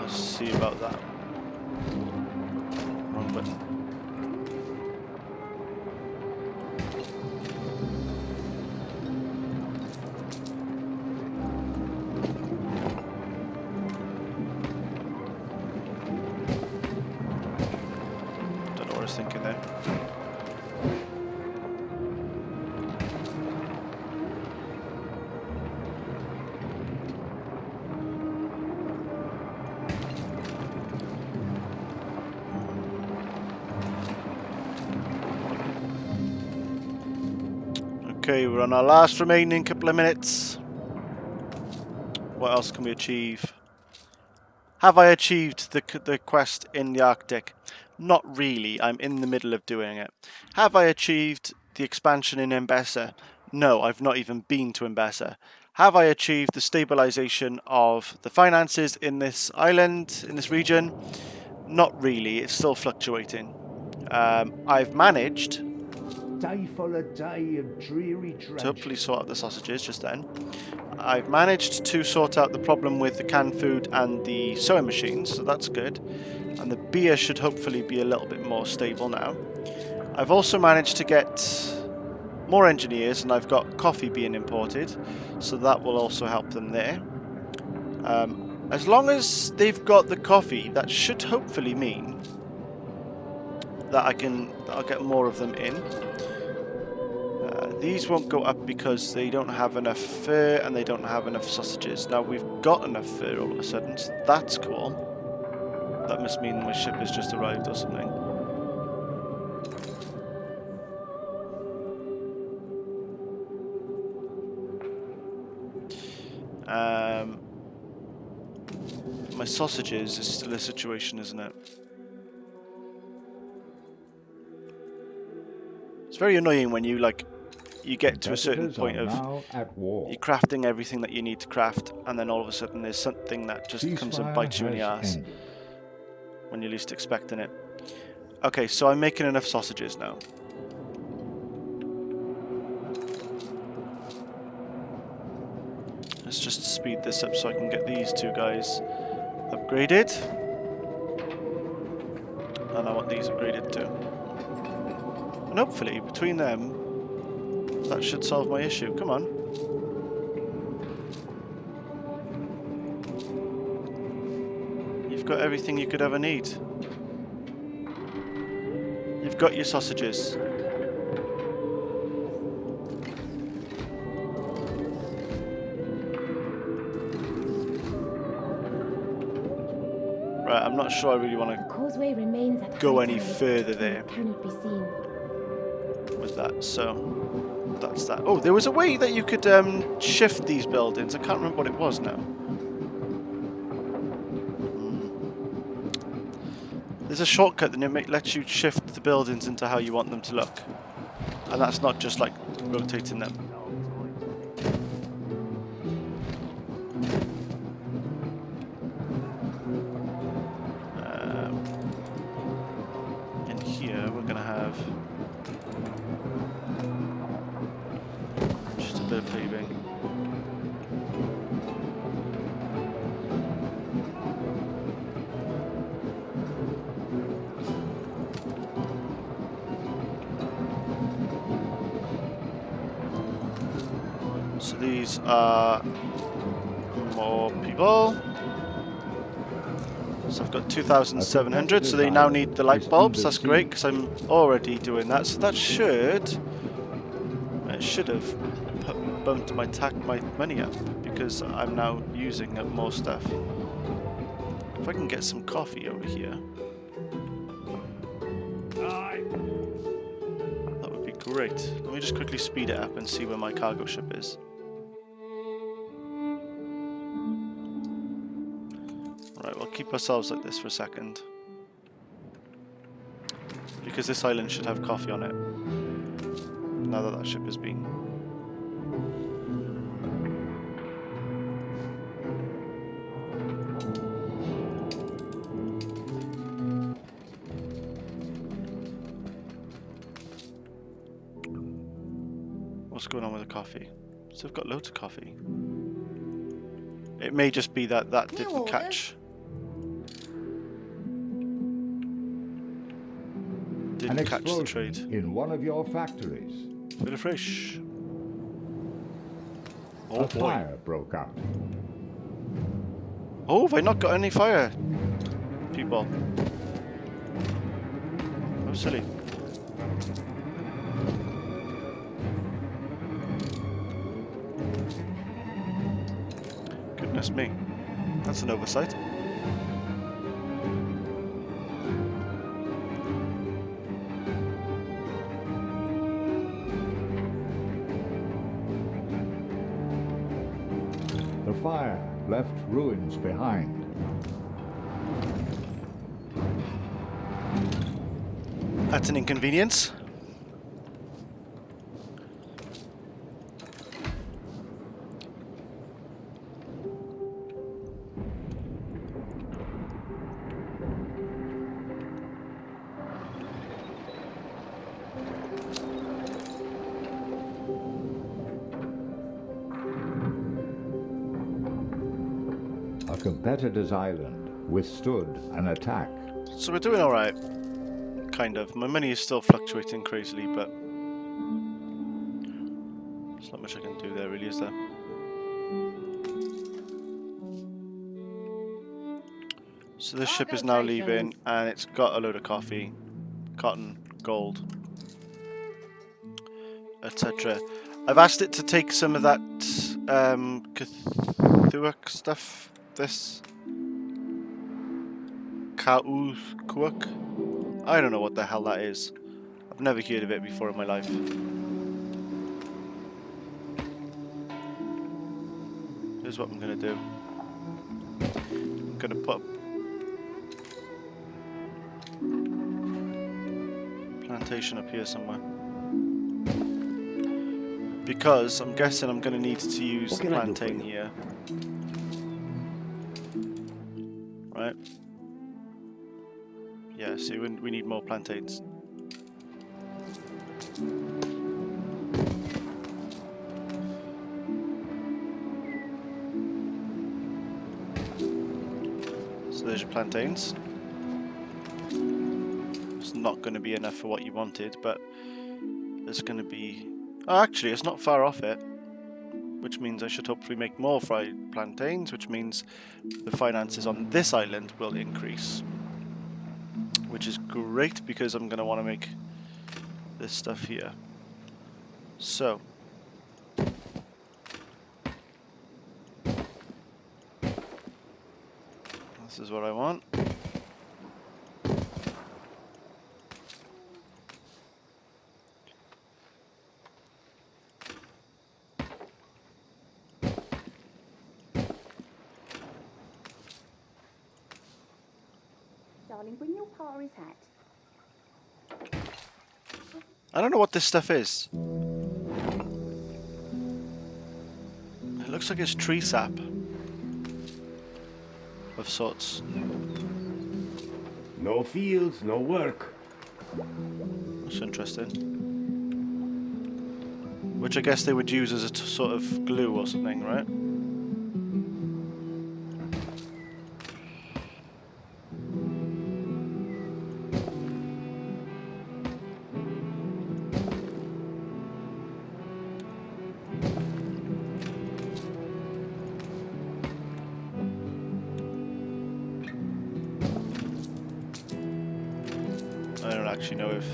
See about that. Wrong button. Don't know what I was thinking there. Okay, we're on our last remaining couple of minutes. What else can we achieve? Have I achieved the quest in the Arctic? Not really, I'm in the middle of doing it. Have I achieved the expansion in Embessa? No, I've not even been to Embessa. Have I achieved the stabilization of the finances in this island, in this region? Not really, it's still fluctuating. I've managed Day followed day of dreary to tragedy. hopefully sort out the sausages just then. I've managed to sort out the problem with the canned food and the sewing machines, so that's good. And the beer should hopefully be a little bit more stable now. I've also managed to get more engineers, and I've got coffee being imported, so that will also help them there. As long as they've got the coffee, that should hopefully mean that I'll get more of them in. These won't go up because they don't have enough fur and they don't have enough sausages. Now we've got enough fur all of a sudden, so that's cool. That must mean my ship has just arrived or something. My sausages is still a situation, isn't it? It's very annoying when you get to a certain point of you're crafting everything that you need to craft, and then all of a sudden there's something that just comes and bites you in the ass when you're least expecting it. Okay, so I'm making enough sausages now. Let's just speed this up so I can get these two guys upgraded. And I want these upgraded too. And hopefully, between them, that should solve my issue. Come on. You've got everything you could ever need. You've got your sausages. Right, I'm not sure I really want The to causeway remains at go high any tide, further and there it cannot be seen. with that, so that's that. Oh, there was a way that you could shift these buildings. I can't remember what it was now. There's a shortcut that lets you shift the buildings into how you want them to look. And that's not just like rotating them. In here we're going to have just a bit of paving. So these are more people. So I've got 2,700, so they now need the light bulbs. That's great, because I'm already doing that. So that should have bumped my money up, because I'm now using up more stuff. If I can get some coffee over here, that would be great. Let me just quickly speed it up and see where my cargo ship is. Right, we'll keep ourselves like this for a second, because this island should have coffee on it, now that that ship has been. What's going on with the coffee? So I've got loads of coffee. It may just be that that didn't catch. Didn't catch the trade. In one of your factories. Bit of fresh. Oh A boy. fire broke out. Oh, have I not got any fire? People. Oh, silly. Goodness me. That's an oversight. The fire left ruins behind. That's an inconvenience. A competitor's island withstood an attack. So we're doing alright. Kind of. My money is still fluctuating crazily, but there's not much I can do there, really, is there? So this ship is now leaving, and it's got a load of coffee, cotton, gold, etc. I've asked it to take some of that Cthulhu stuff. This Kuuk. I don't know what the hell that is. I've never heard of it before in my life. Here's what I'm gonna do. I'm gonna put a plantation up here somewhere. Because I'm guessing I'm gonna need to use the plantain here. Right? Yeah, see, we need more plantains. So there's your plantains. It's not going to be enough for what you wanted, but there's going to be... Oh, actually, it's not far off it. Which means I should hopefully make more fried plantains, which means the finances on this island will increase. Which is great, because I'm going to want to make this stuff here. So... this is what I want. Darling, bring your Paris hat. I don't know what this stuff is. It looks like it's tree sap. Of sorts. No fields, no work. That's interesting. Which I guess they would use as a sort of glue or something, right? I don't actually know if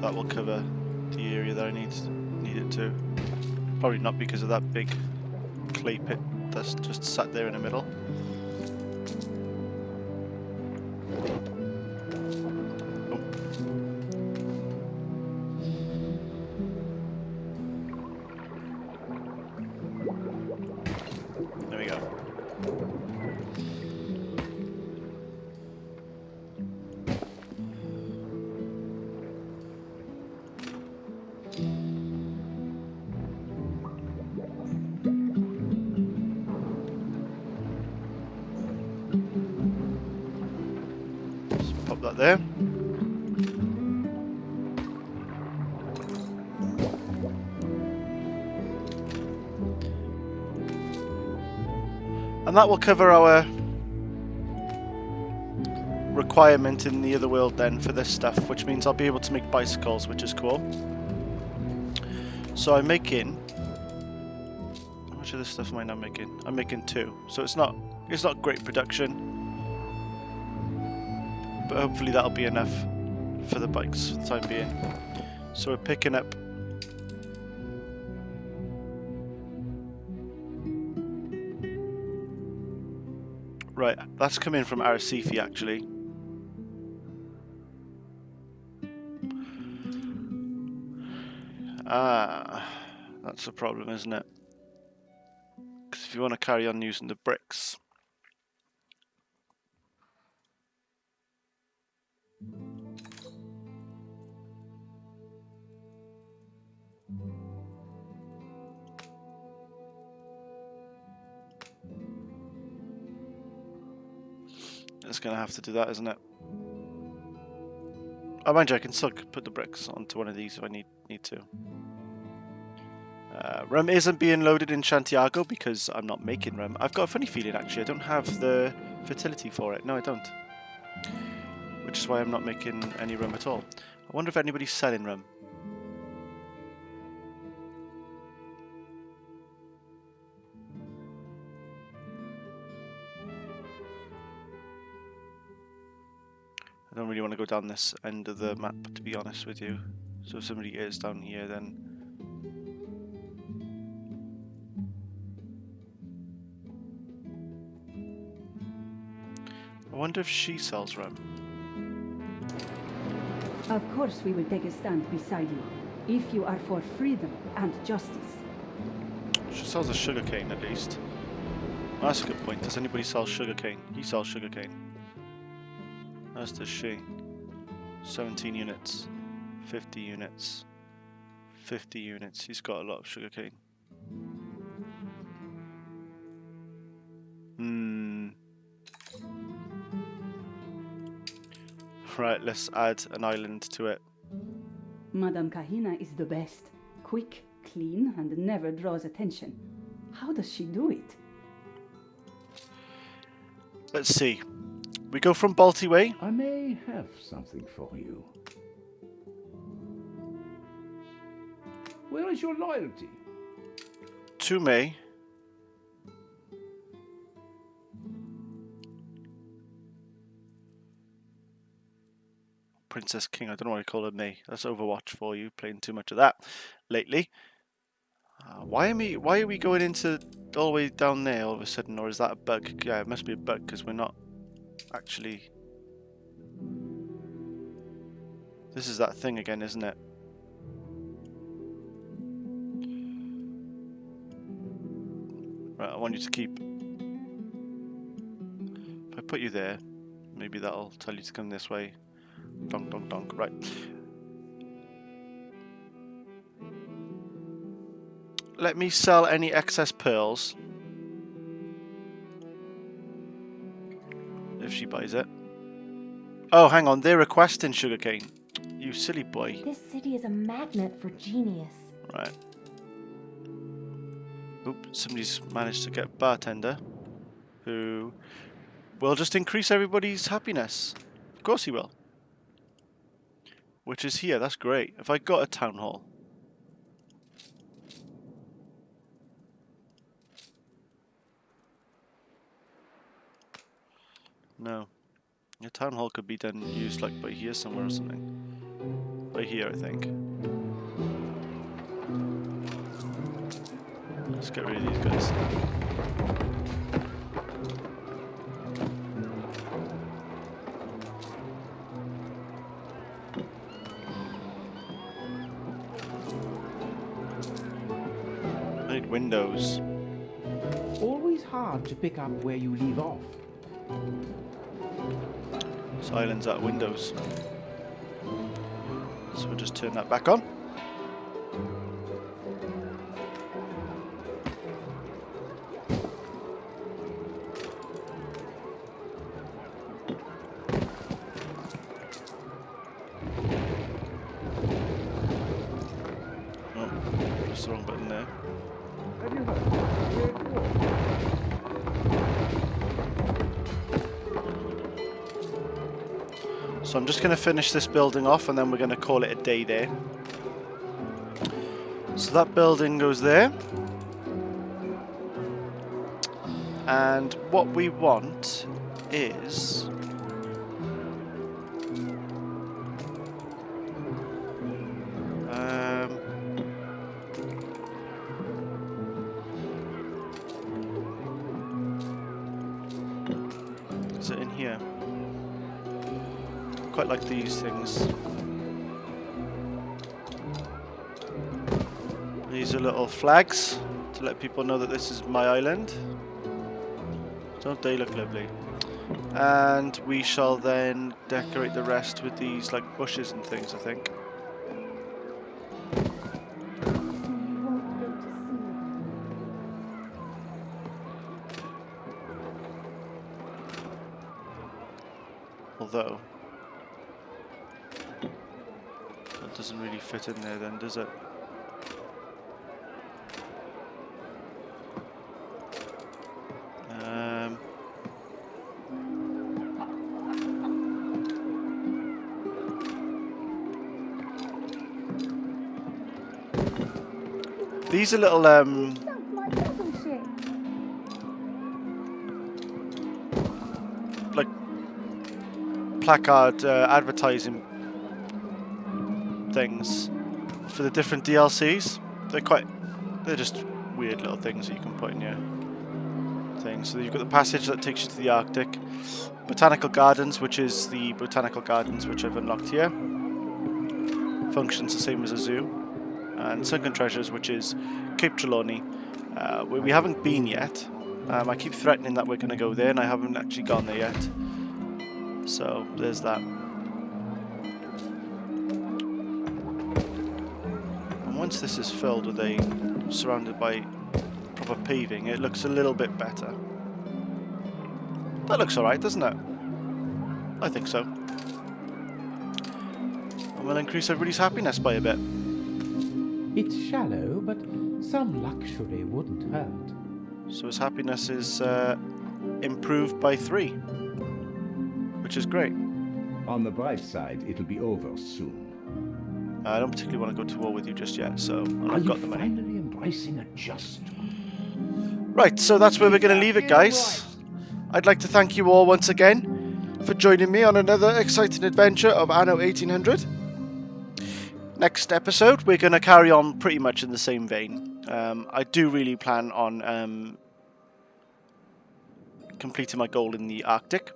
that will cover the area that I need it to. Probably not, because of that big clay pit that's just sat there in the middle. Oh. There we go. Pop that there. And that will cover our requirement in the other world then for this stuff, which means I'll be able to make bicycles, which is cool. So I'm making... how much of this stuff am I now making? I'm making 2. So it's not great production. But hopefully that'll be enough for the bikes for the time being. So we're picking up right, that's coming from Arrecife actually. Ah, that's a problem, isn't it? Because if you want to carry on using the bricks, it's going to have to do that, isn't it? Oh, mind you, I can still put the bricks onto one of these if I need to. Rum isn't being loaded in Santiago because I'm not making rum. I've got a funny feeling actually, I don't have the fertility for it. No, I don't. Which is why I'm not making any rum at all. I wonder if anybody's selling rum. I don't really want to go down this end of the map, to be honest with you. So if somebody is down here, then... I wonder if she sells rum. Of course we will take a stand beside you, if you are for freedom and justice. She sells a sugarcane at least. Oh, that's a good point. Does anybody sell sugarcane? He sells sugarcane. As does she. 17 units. 50 units. 50 units. He's got a lot of sugarcane. Right, let's add an island to it. Madame Kahina is the best. Quick, clean, and never draws attention. How does she do it? Let's see. We go from Balti Way. I may have something for you. Where is your loyalty? To May. Princess King, I don't know why I call her May. That's Overwatch for you, playing too much of that lately. Why are we going into all the way down there all of a sudden, or is that a bug? Yeah, it must be a bug because we're not actually... This is that thing again, isn't it? Right, I want you to keep... If I put you there, maybe that'll tell you to come this way. Donk, donk, donk. Right. Let me sell any excess pearls. If she buys it. Oh, hang on. They're requesting sugarcane. You silly boy. This city is a magnet for genius. Right. Oop, somebody's managed to get bartender. Who will just increase everybody's happiness. Of course he will. Which is here. That's great. Have I got a town hall? No. A town hall could be then used like by here somewhere or something. By here, I think. Let's get rid of these guys. I need windows. Always hard to pick up where you leave off. This island's out of windows. So we'll just turn that back on. Oh, that's the wrong button there. Have you heard? So I'm just going to finish this building off and then we're going to call it a day there. So that building goes there. And what we want is... is it in here? Quite like these things. These are little flags to let people know that this is my island. Don't they look lovely? And we shall then decorate the rest with these like bushes and things, I think. Although that doesn't really fit in there then, does it? These are little like placard advertising things for the different DLCs. They're just weird little things that you can put in your thing. So you've got the passage that takes you to the Arctic, botanical gardens, which is the botanical gardens which I've unlocked here. Functions the same as a zoo, and sunken treasures, which is Cape Trelawney, where we haven't been yet. I keep threatening that we're going to go there, and I haven't actually gone there yet. So there's that. And once this is filled with surrounded by proper paving, it looks a little bit better. That looks alright, doesn't it? I think so. And we'll increase everybody's happiness by a bit. It's shallow, but some luxury wouldn't hurt. So his happiness is improved by 3, which is great. On the bright side, it'll be over soon. I don't particularly want to go to war with you just yet, and I've got the money. Finally embracing a just. Right, so that's where we're going to leave it, guys. I'd like to thank you all once again for joining me on another exciting adventure of Anno 1800. Next episode, we're going to carry on pretty much in the same vein. I do really plan on completing my goal in the Arctic.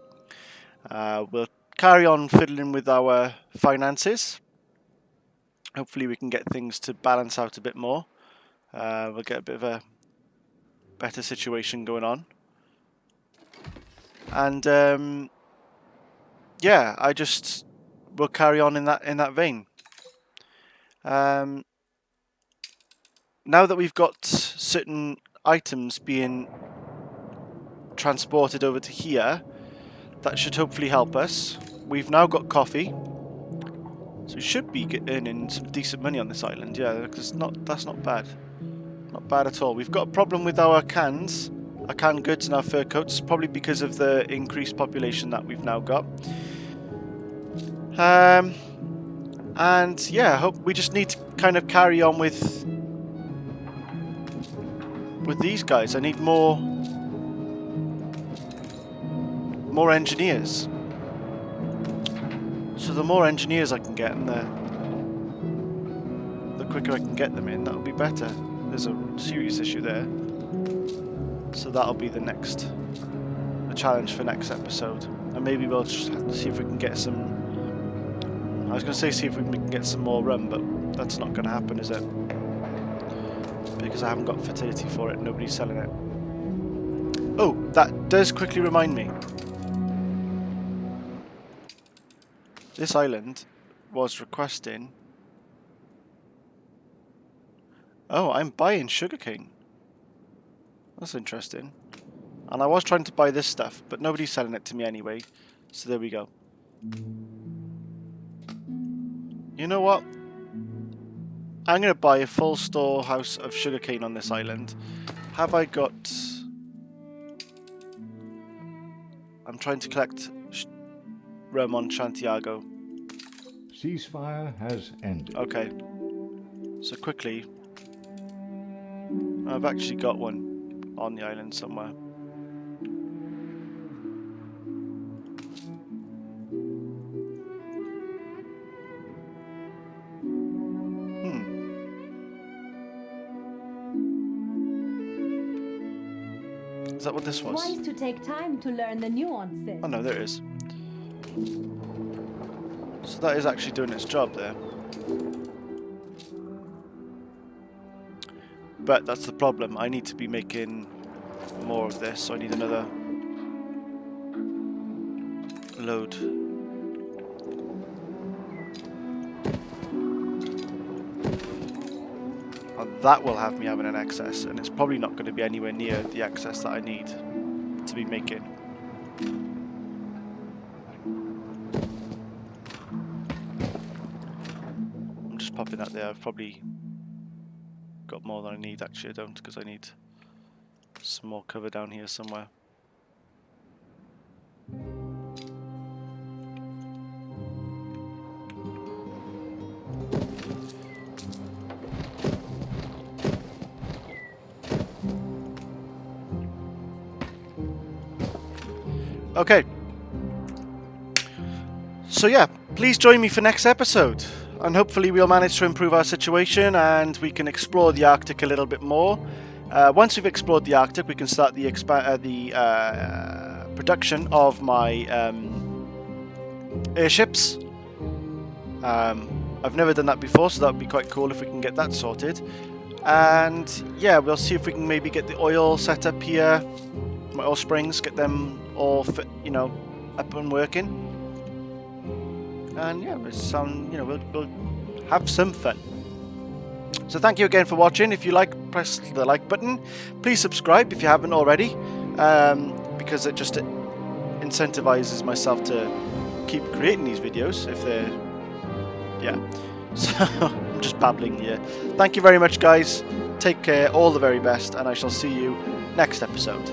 We'll carry on fiddling with our finances. Hopefully we can get things to balance out a bit more. We'll get a bit of a better situation going on. And yeah, we'll carry on in that vein. Now that we've got certain items being transported over to here, that should hopefully help us. We've now got coffee, so we should be earning some decent money on this island. Yeah, because that's not bad. Not bad at all. We've got a problem with our canned goods and our fur coats, probably because of the increased population that we've now got. And yeah, we just need to kind of carry on with these guys. I need more engineers. So the more engineers I can get, and the quicker I can get them in, that'll be better. There's a serious issue there. So that'll be the challenge for next episode. And maybe we'll just have to see if we can get some... I was going to say see if we can get some more rum, but that's not going to happen, is it? Because I haven't got fertility for it. Nobody's selling it. Oh, that does quickly remind me. This island was requesting... Oh, I'm buying sugarcane. That's interesting. And I was trying to buy this stuff, but nobody's selling it to me anyway. So there we go. You know what? I'm going to buy a full storehouse of sugarcane on this island. Have I got... I'm trying to collect rum on Santiago. Ceasefire has ended. Okay. So quickly... I've actually got one on the island somewhere. Is that what this was? Wise to take time to learn the nuances. Oh no, there it is. So that is actually doing its job there. But that's the problem. I need to be making more of this, so I need another load. And that will have me having an excess, and it's probably not going to be anywhere near the excess that I need to be making. I'm just popping that there. I've probably got more than I need. Actually I don't, because I need some more cover down here somewhere. Okay. So yeah, please join me for next episode, and hopefully we'll manage to improve our situation and we can explore the Arctic a little bit more. Once we've explored the Arctic, we can start the production of my airships. I've never done that before, so that would be quite cool if we can get that sorted. And yeah, we'll see if we can maybe get the oil set up here, my oil springs, get them all fit, up and working. And yeah, we'll have some fun. So thank you again for watching. If you like, press the like button. Please subscribe if you haven't already, because it just incentivizes myself to keep creating these videos. If they're, yeah. So I'm just babbling here. Thank you very much, guys. Take care, all the very best, and I shall see you next episode.